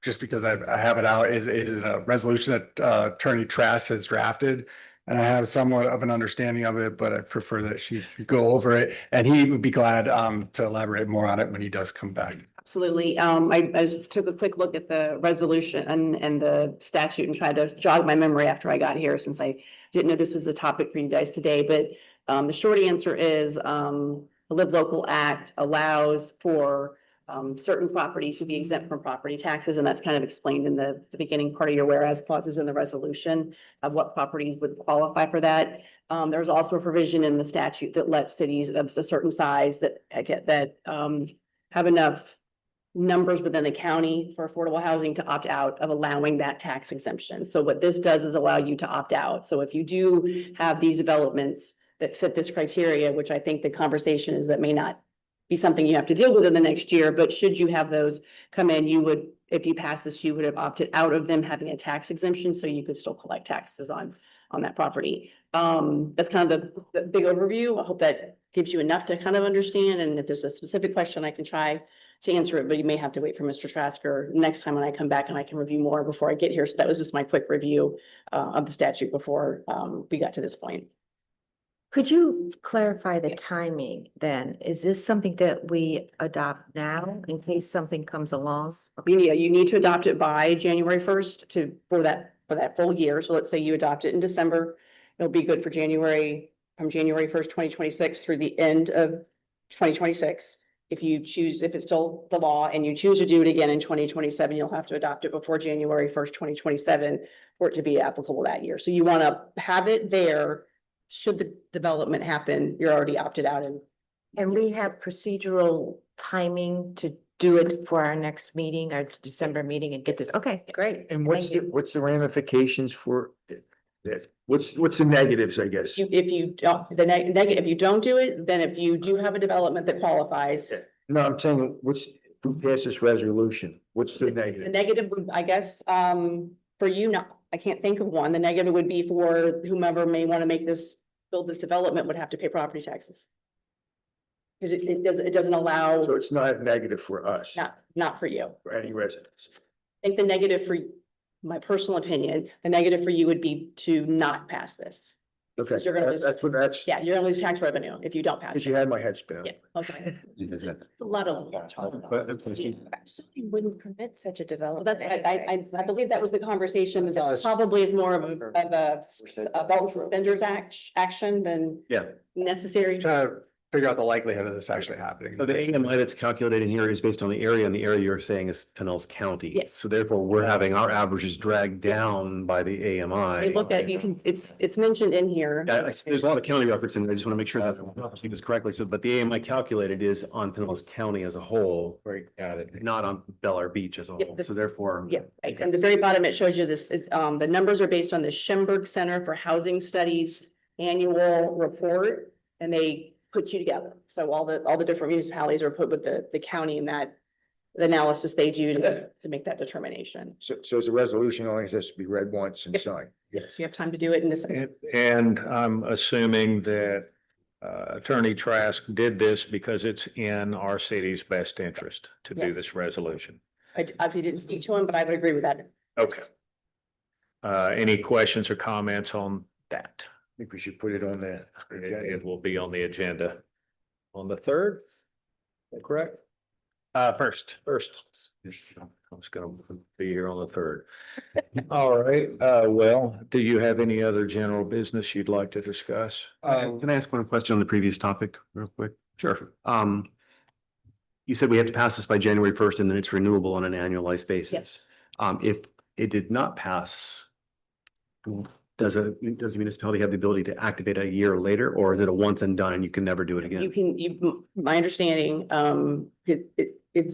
F: just because I have it out, is a resolution that Attorney Trask has drafted. And I have somewhat of an understanding of it, but I prefer that she go over it, and he would be glad to elaborate more on it when he does come back.
N: Absolutely. I took a quick look at the resolution and the statute and tried to jog my memory after I got here, since I didn't know this was a topic for you guys today. But the short answer is the Live Local Act allows for certain properties to be exempt from property taxes, and that's kind of explained in the beginning part of your whereas clauses in the resolution of what properties would qualify for that. There's also a provision in the statute that lets cities of a certain size that have enough numbers within the county for affordable housing to opt out of allowing that tax exemption. So what this does is allow you to opt out. So if you do have these developments that fit this criteria, which I think the conversation is that may not be something you have to deal with in the next year, but should you have those come in, you would, if you pass this, you would have opted out of them having a tax exemption, so you could still collect taxes on that property. That's kind of the big overview. I hope that gives you enough to kind of understand, and if there's a specific question, I can try to answer it, but you may have to wait for Mr. Trasker next time when I come back and I can review more before I get here. So that was just my quick review of the statute before we got to this point.
E: Could you clarify the
N: Yes.
E: timing then? Is this something that we adopt now in case something comes along?
N: You need to adopt it by January 1st for that full year. So let's say you adopt it in December. It'll be good for from January 1st, 2026 through the end of 2026. If it's still the law and you choose to do it again in 2027, you'll have to adopt it before January 1st, 2027 for it to be applicable that year. So you want to have it there. Should the development happen, you're already opted out.
E: And we have procedural timing to do it for our next meeting, our December meeting, and get this. Okay, great.
I: And
E: Thank you.
I: what's the ramifications for that? What's the negatives, I guess?
N: If you don't, if you don't do it, then if you do have a development that qualifies,
I: No, I'm saying, who passed this resolution? What's the
N: the
I: negative?
N: negative would, I guess, for you, no, I can't think of one. The negative would be for whomever may want to build this development would have to pay property taxes. Because it doesn't allow,
I: So it's not a negative for us,
N: not for you.
I: for any residents.
N: I think the negative for, my personal opinion, the negative for you would be to not pass this.
I: Okay,
N: You're gonna
I: that's,
N: Yeah, you're gonna lose tax revenue if you don't pass
I: because
N: it.
I: you had my head spin.
N: Yeah, okay.
L: Is that-
N: A lot of.
E: Something wouldn't permit such a
N: Well,
E: development.
N: that's, I believe that was the conversation, that
F: That's-
N: probably is more of a belt and suspenders action than
L: Yeah.
N: necessary.
F: Trying to figure out the likelihood of this actually happening.
L: So the AMI that's calculated here is based on the area, and the area you're saying is Pinellas County.
N: Yes.
L: So therefore, we're having our averages dragged down by the AMI.
N: They look at, it's mentioned in here.
L: Yeah, there's a lot of county reference in there. I just want to make sure that I'm referencing this correctly. So, but the AMI calculated is on Pinellas County as a whole,
G: Right, got it.
L: not on Bellar Beach as a
N: Yep,
L: whole.
N: the-
L: So therefore.
N: Yeah, right. And the very bottom, it shows you this, the numbers are based on the Schemberg Center for Housing Studies annual report, and they put you together. So all the different municipalities are put with the county in that, the analysis they do to make that determination.
I: So it's a resolution only has to be read once and
N: Yep.
I: signed.
N: Yes. You have time to do it in December.
A: And I'm assuming that Attorney Trask did this because it's in our city's best interest to do
N: Yes.
A: this resolution.
N: I didn't speak to him, but I would agree with that.
A: Okay. Any questions or comments on that?
I: I think we should put it on there.
A: It will be on the agenda on the 3rd. Is that correct?
F: First.
A: I was gonna be here on the third. All right, well, do you have any other general business you'd like to discuss?
L: Can I ask one question on the previous topic real quick? Sure. You said we have to pass this by January 1st and then it's renewable on an annualized basis.
N: Yes.
L: If it did not pass, does the municipality have the ability to activate a year later, or is it a once and done and you can never do it
N: You
L: again?
N: can, my understanding, if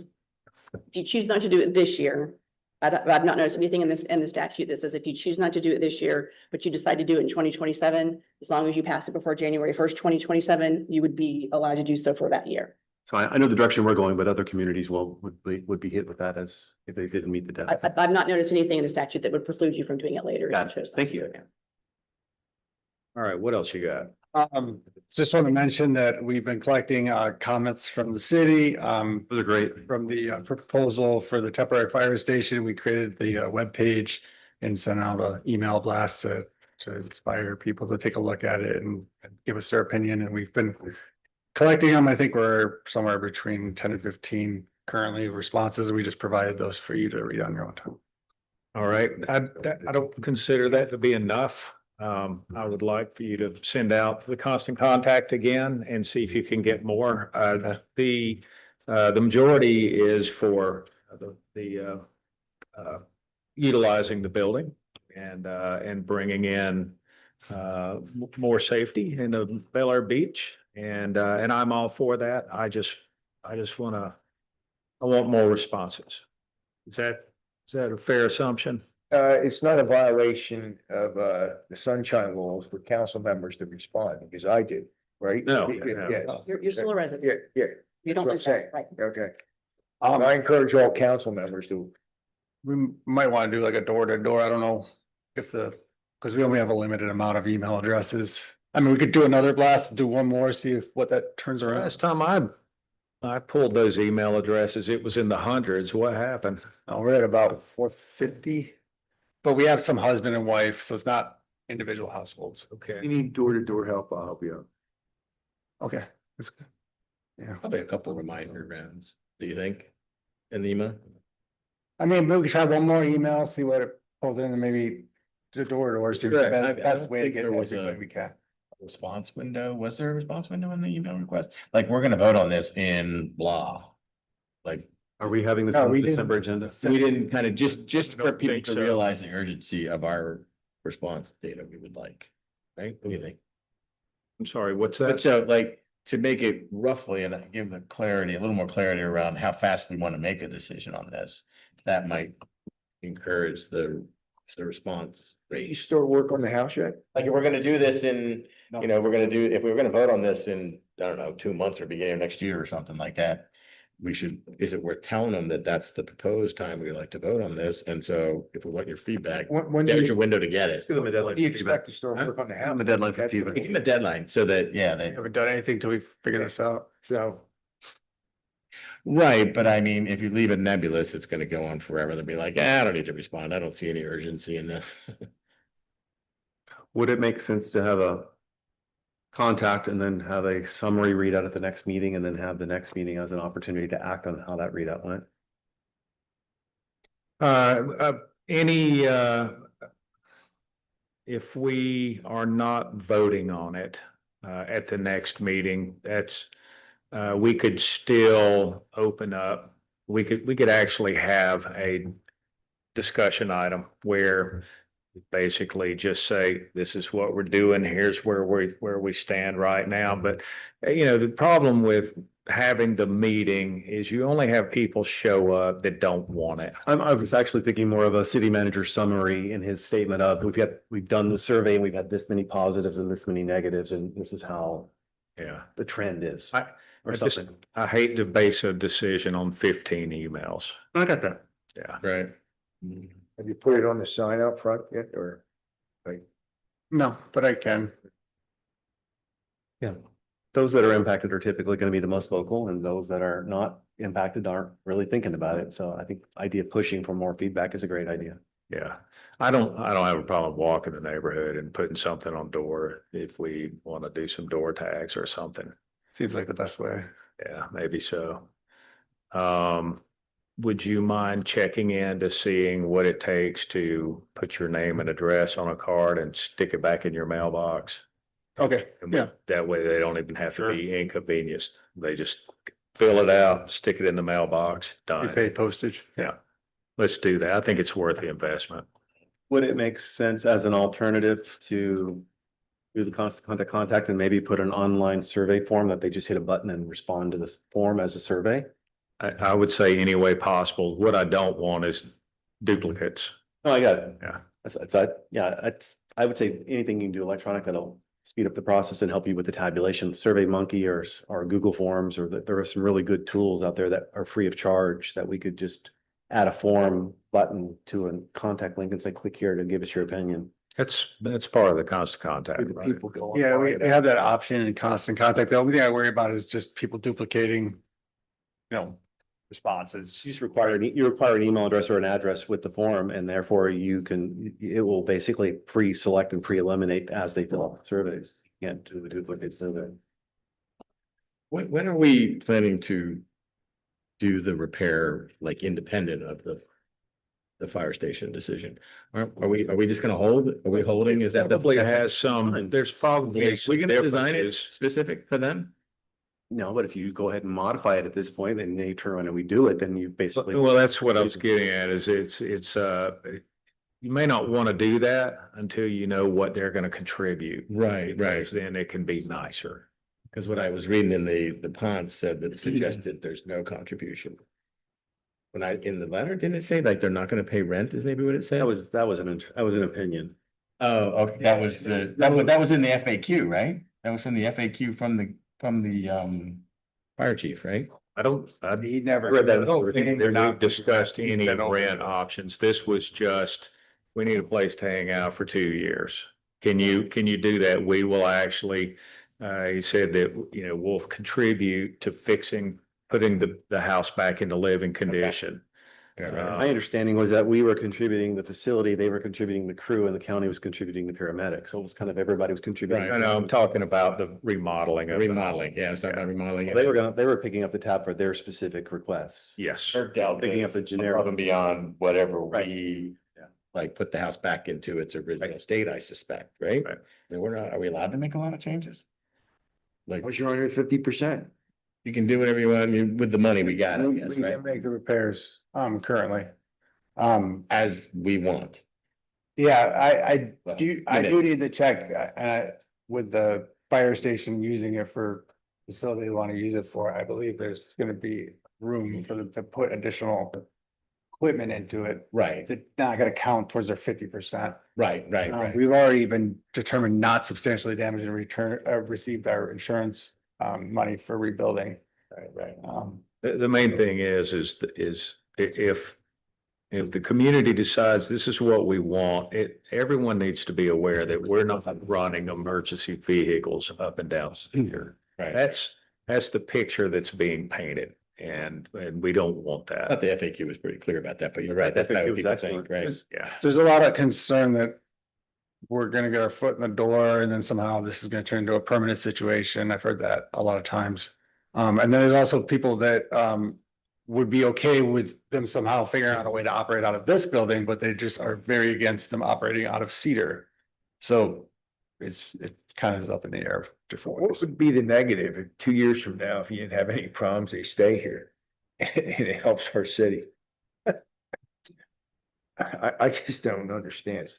N: you choose not to do it this year, I've not noticed anything in the statute that says if you choose not to do it this year, but you decide to do it in 2027, as long as you pass it before January 1st, 2027, you would be allowed to do so for that year.
L: So I know the direction we're going, but other communities would be hit with that as if they didn't meet the deadline.
N: I've not noticed anything in the statute that would preclude you from doing it later. if
L: Got it.
N: chose not
L: Thank
N: to do
L: you.
N: it now.
A: All right, what else you got?
F: Just want to mention that we've been collecting comments from the city.
L: Those are great.
F: From the proposal for the temporary fire station, we created the webpage and sent out an email blast to inspire people to take a look at it and give us their opinion. And we've been collecting them. I think we're somewhere between 10 and 15 currently responses. We just provided those for you to read on your own time.
A: All right, I don't consider that to be enough. I would like for you to send out the constant contact again and see if you can get more. The majority is for the utilizing the building and bringing in more safety into Bel Air Beach. And I'm all for that. I want more responses. Is that a fair assumption?
I: It's not a violation of the sunshine laws for council members to respond, because I did, right?
A: No,
I: Yeah.
N: You're still a resident.
I: Yeah,
N: You don't
I: that's what I'm
N: live there,
I: saying.
N: right?
I: Okay. I encourage all council members to.
F: We might want to do like a door to door. I don't know if because we only have a limited amount of email addresses. I mean, we could do another blast, do one more, see what that turns around.
A: Last time I pulled those email addresses, it was in the hundreds. What happened?
F: We're at about 450. But we have some husband and wife, so it's not individual households.
I: You
A: Okay.
I: need door to door help, I'll help you out.
F: Okay, that's good. Yeah,
G: Probably a couple reminder rounds, do you think? In the email?
F: I mean, maybe we could try one more email, see what it pulls in and maybe the door to door, see
G: Sure.
F: the best way to
G: think
F: get
G: there was
F: everybody
G: a-
F: we can.
G: Response window, was there a response window in the email request? Like, we're gonna vote on this in blah. Like,
L: Are we having this
F: No,
L: on
F: we
L: the
F: didn't.
L: December agenda?
G: we didn't kind of just for
A: don't
G: people
A: think
G: to
A: so.
G: realize the urgency of our response data we would like, right? What do you think?
A: I'm sorry, what's
G: But
A: that?
G: so like, to make it roughly and give the clarity, a little more clarity around how fast we want to make a decision on this, that might encourage the response
I: You
G: rate.
I: start work on the house yet?
G: Like, if we're gonna do this in, you know, if we were gonna vote on this in, I don't know, 2 months or beginning of next year or something like that. Is it worth telling them that that's the proposed time we like to vote on this? And so if we want your feedback,
I: When do
G: there's your
I: you,
G: window to get it.
L: Give them a deadline.
I: when do you expect to start work on the house?
L: Give them a deadline for
I: That's-
L: feedback.
G: Give them a deadline so that, yeah,
F: We
G: they,
F: haven't done anything till we figure this out.
I: So,
G: right, but I mean, if you leave it nebulous, it's gonna go on forever. They'll be like, I don't need to respond. I don't see any urgency in this.
L: Would it make sense to have a contact and then have a summary readout at the next meeting and then have the next meeting as an opportunity to act on how that readout went?
A: If we are not voting on it, at the next meeting, we could still open up. We could actually have a discussion item where basically just say, this is what we're doing, here's where we stand right now. But, the problem with having the meeting is you only have people show up that don't want it.
L: I was actually thinking more of a city manager summary in his statement of, we've done the survey and we've had this many positives and this many negatives, and this is how
A: Yeah.
L: the trend is.
A: I
L: Or
A: just-
L: something.
A: I hate to base a decision on 15 emails.
L: I got that.
A: Yeah.
G: Right.
I: have you put it on the sign out front yet, or?
F: No, but I can.
L: Yeah. Those that are impacted are typically going to be the most vocal, and those that are not impacted aren't really thinking about it. So I think idea of pushing for more feedback is a great idea.
A: Yeah, I don't have a problem walking the neighborhood and putting something on door if we want to do some door tags or something.
F: Seems like the best way.
A: Yeah, maybe so. would you mind checking in to seeing what it takes to put your name and address on a card and stick it back in your mailbox?
F: Okay, yeah.
A: That way they don't even have to
F: Sure.
A: be inconvenienced. They just fill it out, stick it in the mailbox,
F: You
A: done.
F: pay postage.
A: Yeah. Let's do that. I think it's worth the investment.
L: Would it make sense as an alternative to do the constant contact and maybe put an online survey form that they just hit a button and respond to this form as a survey?
A: I would say any way possible. What I don't want is duplicates.
L: No, I got it.
A: Yeah.
L: I would say anything you can do electronic that'll speed up the process and help you with the tabulation. Survey Monkey or Google Forms, or there are some really good tools out there that are free of charge that we could just add a form button to a contact link and say, click here to give us your opinion.
A: That's part of the constant contact, right?
L: People go.
F: Yeah, we have that option in constant contact. The only thing I worry about is just people duplicating, responses.
L: You just require, you require an email address or an address with the form, and therefore it will basically pre-select and pre-eliminate as they fill out the surveys. You can't do a duplicate survey.
G: When are we planning to do the repair, like independent of the fire station decision? Are we just gonna hold? Are we holding? Is that
A: Probably has some, there's probably.
G: We gonna design it
A: differences.
G: specific for them?
L: No, but if you go ahead and modify it at this point and they turn around and we do it, then you basically.
A: Well, that's what I was getting at is it's you may not want to do that until you know what they're going to contribute.
G: Right.
A: Because then it can be nicer.
G: Because what I was reading in the Ponce said that it suggested there's no contribution. In the letter, didn't it say like they're not gonna pay rent is maybe what it said?
L: That was an opinion.
G: Oh, okay, that was that was in the FAQ, right? That was from the FAQ from the fire chief, right?
F: He never.
A: I don't think they've discussed any rent options. This was just, we need a place to hang out for 2 years. Can you do that? We will actually, he said that, we'll contribute to putting the house back into living condition.
L: My understanding was that we were contributing the facility, they were contributing the crew, and the county was contributing the paramedics. So it was kind of everybody was contributing.
A: I know, I'm talking about the remodeling of.
G: Remodeling, yeah, it's not about remodeling.
L: They were picking up the tab for their specific requests.
A: Yes.
L: Picking up the generic.
G: Above and beyond whatever
L: Right.
G: we, like, put the house back into its original state, I suspect, right?
A: Right.
G: And are we allowed to make a lot of changes? Like,
I: Once you're under 50%.
G: you can do whatever you want with the money we got, I
F: We
G: guess,
F: can
G: right?
F: make the repairs, currently.
G: As we want.
F: Yeah,
G: Well,
F: I do need to check, with the fire station using it for facility they want to use it for. I believe there's gonna be room for them to put additional equipment into it.
G: Right,
F: It's not gonna count towards their 50%.
G: right.
F: We've already been determined not substantially damaged and received our insurance, money for rebuilding.
G: Right.
A: The main thing is if the community decides this is what we want, everyone needs to be aware that we're not running emergency vehicles up and down here.
G: Right.
A: That's the picture that's being painted, and we don't want
G: I thought
A: that.
G: the FAQ was pretty clear about that, but you're right, that's not
L: FAQ
G: what
L: was
G: people think,
L: excellent.
G: right?
A: Yeah.
F: There's a lot of concern that we're gonna get our foot in the door and then somehow this is gonna turn into a permanent situation. I've heard that a lot of times. And then there's also people that would be okay with them somehow figuring out a way to operate out of this building, but they just are very against them operating out of Cedar. So it kind of is up in the air. Different
I: What
F: ways.
I: would be the negative if 2 years from now, if you didn't have any problems, they stay here? And it helps our city. I just don't understand.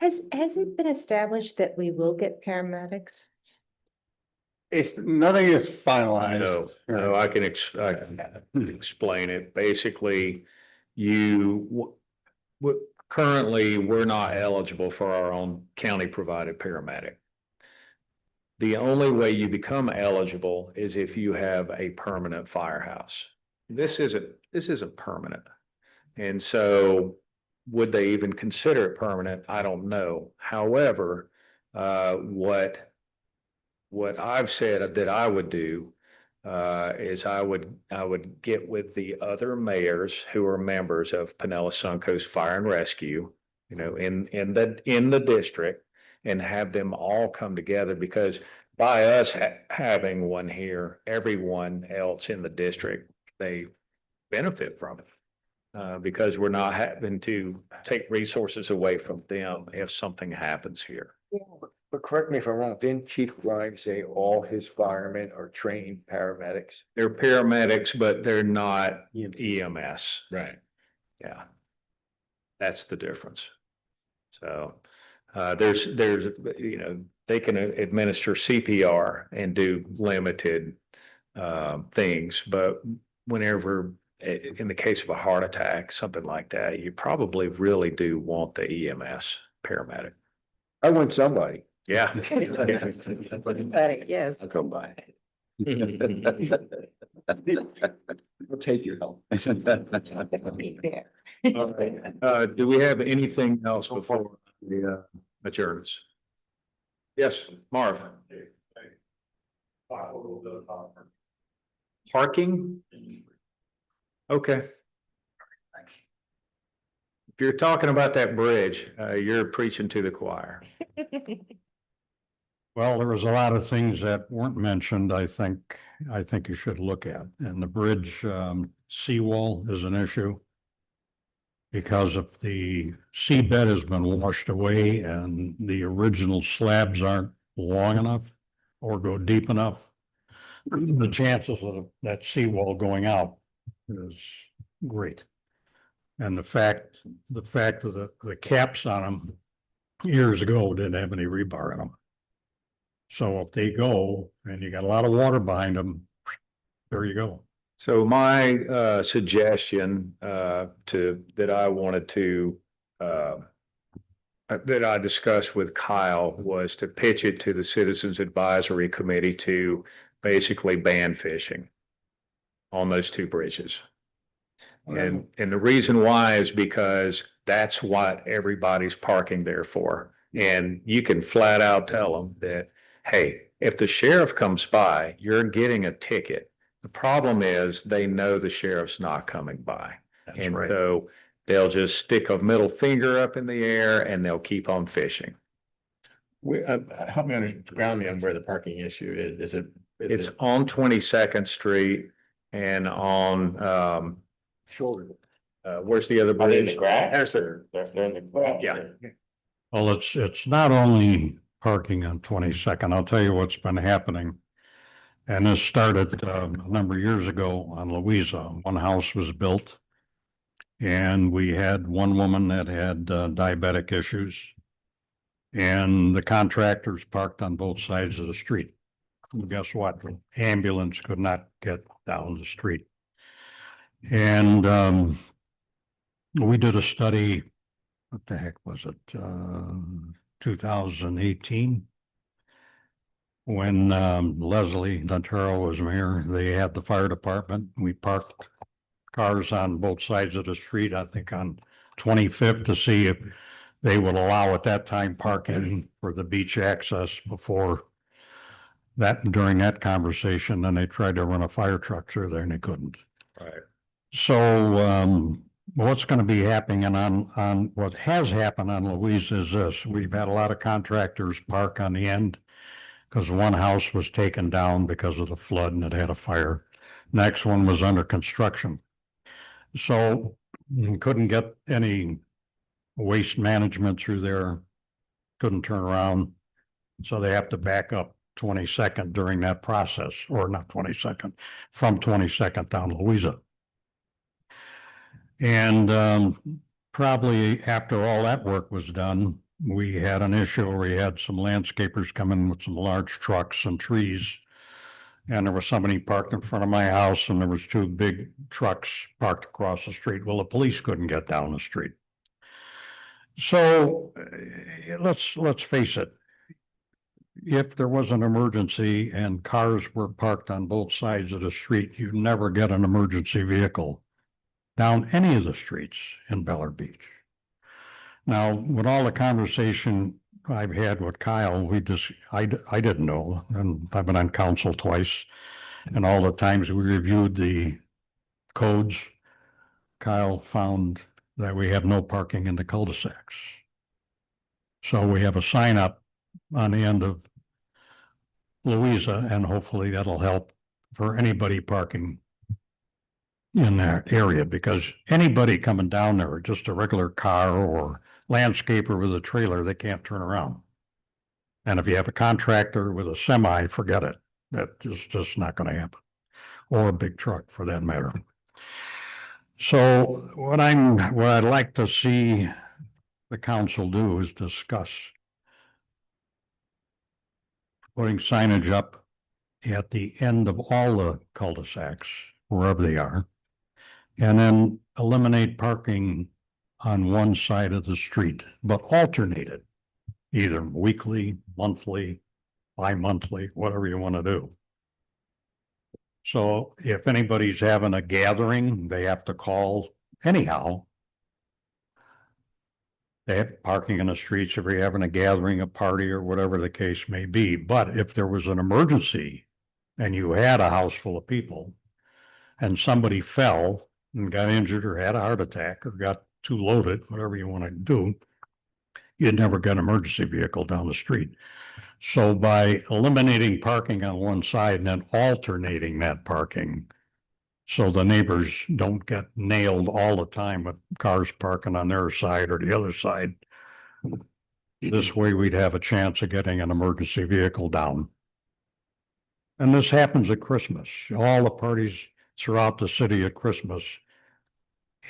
K: Has it been established that we will get paramedics?
F: Nothing is finalized.
A: No, I can explain it. Basically, currently, we're not eligible for our own county provided paramedic. The only way you become eligible is if you have a permanent firehouse. This isn't permanent. And so would they even consider it permanent? I don't know. However, what I've said that I would do is I would get with the other mayors who are members of Pinellas Suncoast Fire and Rescue, in the district, and have them all come together, because by us having one here, everyone else in the district, they benefit from it. Because we're not having to take resources away from them if something happens here.
I: But correct me if I'm wrong, didn't Chief Grimes say all his firemen are trained paramedics?
A: They're paramedics, but they're not EMS.
G: Right.
A: Yeah. That's the difference. So, there's, you know, they can administer CPR and do limited, things, but whenever, in the case of a heart attack, something like that, you probably really do want the EMS paramedic.
I: I want somebody.
A: Yeah.
E: Yes.
B: I'll come by.
I: We'll take your help.
E: Be there.
A: All right. Do we have anything else before the adjourns? Yes, Marv. Parking? Okay. If you're talking about that bridge, you're preaching to the choir.
M: Well, there was a lot of things that weren't mentioned, I think you should look at. And the bridge, seawall is an issue. Because if the seabed has been washed away and the original slabs aren't long enough or go deep enough, the chances of that seawall going out is great. And the fact that the caps on them years ago didn't have any rebar in them. So if they go and you got a lot of water behind them, there you go.
A: So my suggestion that I wanted to that I discussed with Kyle was to pitch it to the Citizens Advisory Committee to basically ban fishing on those two bridges. And the reason why is because that's what everybody's parking there for. And you can flat out tell them that, hey, if the sheriff comes by, you're getting a ticket. The problem is they know the sheriff's not coming by. And so they'll just stick a middle finger up in the air and they'll keep on fishing.
G: Help me ground me on where the parking issue is.
A: It's on 22nd Street and on,
I: Shoulder.
A: where's the other
G: Are they in
A: bridge?
G: the grass or they're in the grass?
A: Yeah.
M: Well, it's not only parking on 22nd. I'll tell you what's been happening. And this started a number of years ago on Louisa. One house was built. And we had one woman that had diabetic issues. And the contractors parked on both sides of the street. And guess what? The ambulance could not get down the street. And we did a study, what the heck was it? 2018. When Leslie Notaro was mayor, they had the fire department. We parked cars on both sides of the street, I think on 25th, to see if they would allow at that time parking for the beach access before that, during that conversation, then they tried to run a fire truck through there and they couldn't.
A: Right.
M: So what's going to be happening on what has happened on Louisa is this. We've had a lot of contractors park on the end because one house was taken down because of the flood and it had a fire. Next one was under construction. So you couldn't get any waste management through there, couldn't turn around. So they have to back up 22nd during that process, or not 22nd, from 22nd down Louisa. And probably after all that work was done, we had an issue where we had some landscapers come in with some large trucks and trees. And there was somebody parked in front of my house and there was two big trucks parked across the street. Well, the police couldn't get down the street. So let's face it. If there was an emergency and cars were parked on both sides of the street, you never get an emergency vehicle down any of the streets in Bel Air Beach. Now, with all the conversation I've had with Kyle, I didn't know, and I've been on council twice, and all the times we reviewed the codes, Kyle found that we have no parking in the cul-de-sacs. So we have a sign up on the end of Louisa, and hopefully that'll help for anybody parking in that area because anybody coming down there, just a regular car or landscaper with a trailer, they can't turn around. And if you have a contractor with a semi, forget it. That just not going to happen. Or a big truck for that matter. So what I'd like to see the council do is discuss putting signage up at the end of all the cul-de-sacs, wherever they are, and then eliminate parking on one side of the street, but alternate it, either weekly, monthly, bi-monthly, whatever you want to do. So if anybody's having a gathering, they have to call anyhow. They have parking in the streets if you're having a gathering, a party, or whatever the case may be. But if there was an emergency and you had a house full of people and somebody fell and got injured or had a heart attack or got too loaded, whatever you want to do, you'd never get an emergency vehicle down the street. So by eliminating parking on one side and then alternating that parking, so the neighbors don't get nailed all the time with cars parking on their side or the other side. This way we'd have a chance of getting an emergency vehicle down. And this happens at Christmas. All the parties throughout the city at Christmas.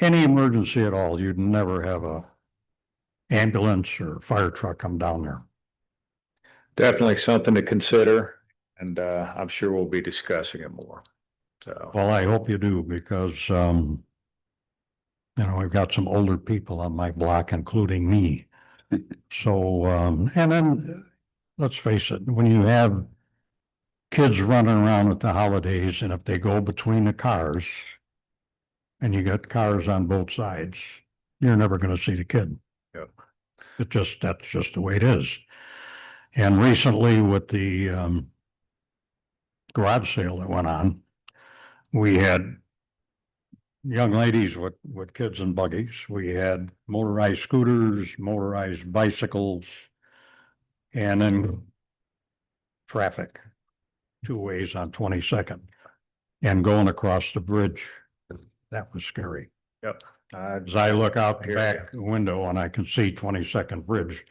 M: Any emergency at all, you'd never have a ambulance or fire truck come down there.
A: Definitely something to consider, and I'm sure we'll be discussing it more. So,
M: Well, I hope you do because, you know, I've got some older people on my block, including me. So, and then let's face it, when you have kids running around at the holidays and if they go between the cars and you got cars on both sides, you're never going to see the kid.
A: Yep.
M: That's just the way it is. And recently with the garage sale that went on, we had young ladies with kids and buggies. We had motorized scooters, motorized bicycles, and then traffic, 2 ways on 22nd, and going across the bridge. That was scary.
A: yep.
M: As I look out the back window and I can see 22nd Bridge.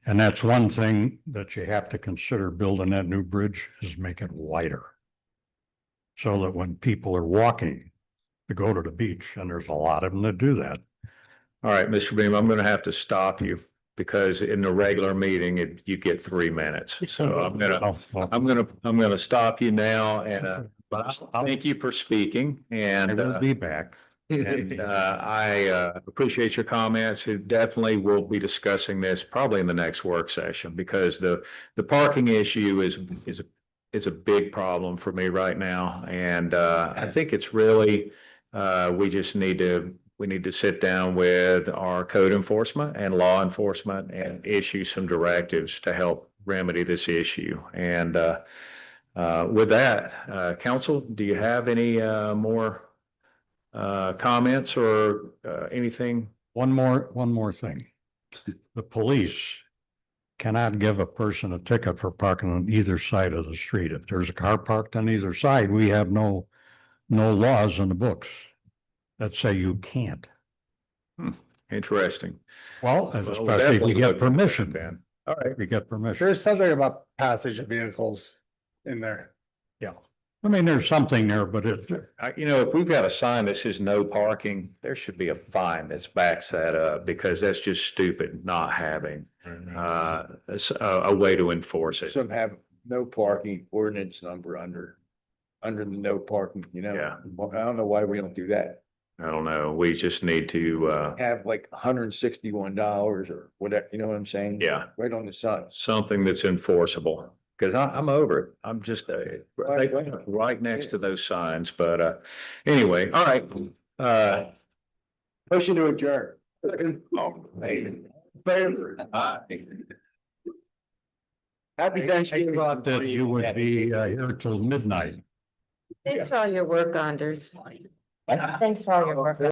M: And that's one thing that you have to consider building that new bridge is make it wider. So that when people are walking to go to the beach, and there's a lot of them that do that.
A: All right, Mr. Beam, I'm going to have to stop you because in the regular meeting, you get 3 minutes. So I'm going to stop you now and but thank you for speaking
M: I
A: and
M: will be back.
A: I appreciate your comments. We definitely will be discussing this probably in the next work session because the parking issue is a big problem for me right now. And I think it's really we need to sit down with our code enforcement and law enforcement and issue some directives to help remedy this issue. And with that, council, do you have any more comments or anything?
M: One more thing. The police cannot give a person a ticket for parking on either side of the street. If there's a car parked on either side, we have no laws in the books that say you can't.
A: Interesting.
M: Well,
A: Well,
M: especially if you
A: definitely
M: get
A: look into
M: permission.
A: that. All right.
M: If you get permission.
F: There's something about passage of vehicles in there.
M: Yeah. I mean, there's something there, but it,
A: You know, if we've got a sign that says no parking, there should be a fine that backs that up because that's just stupid not having a way to enforce it.
I: Some have no parking ordinance number under the no parking, you know?
A: Yeah.
I: Well, I don't know why we don't do that.
A: I don't know. We just need to,
I: Have like $161 or whatever, you know what I'm saying?
A: yeah,
I: Right on the side.
A: something that's enforceable. Cause I'm over it. I'm just right next to those signs, but anyway, all right.
I: Motion to adjourn.
A: Oh, man.
I: Favor. Happy
M: I
I: Thanksgiving.
M: thought that you would be here till midnight.
E: Thanks for all your work, Anders. Thanks for all your work.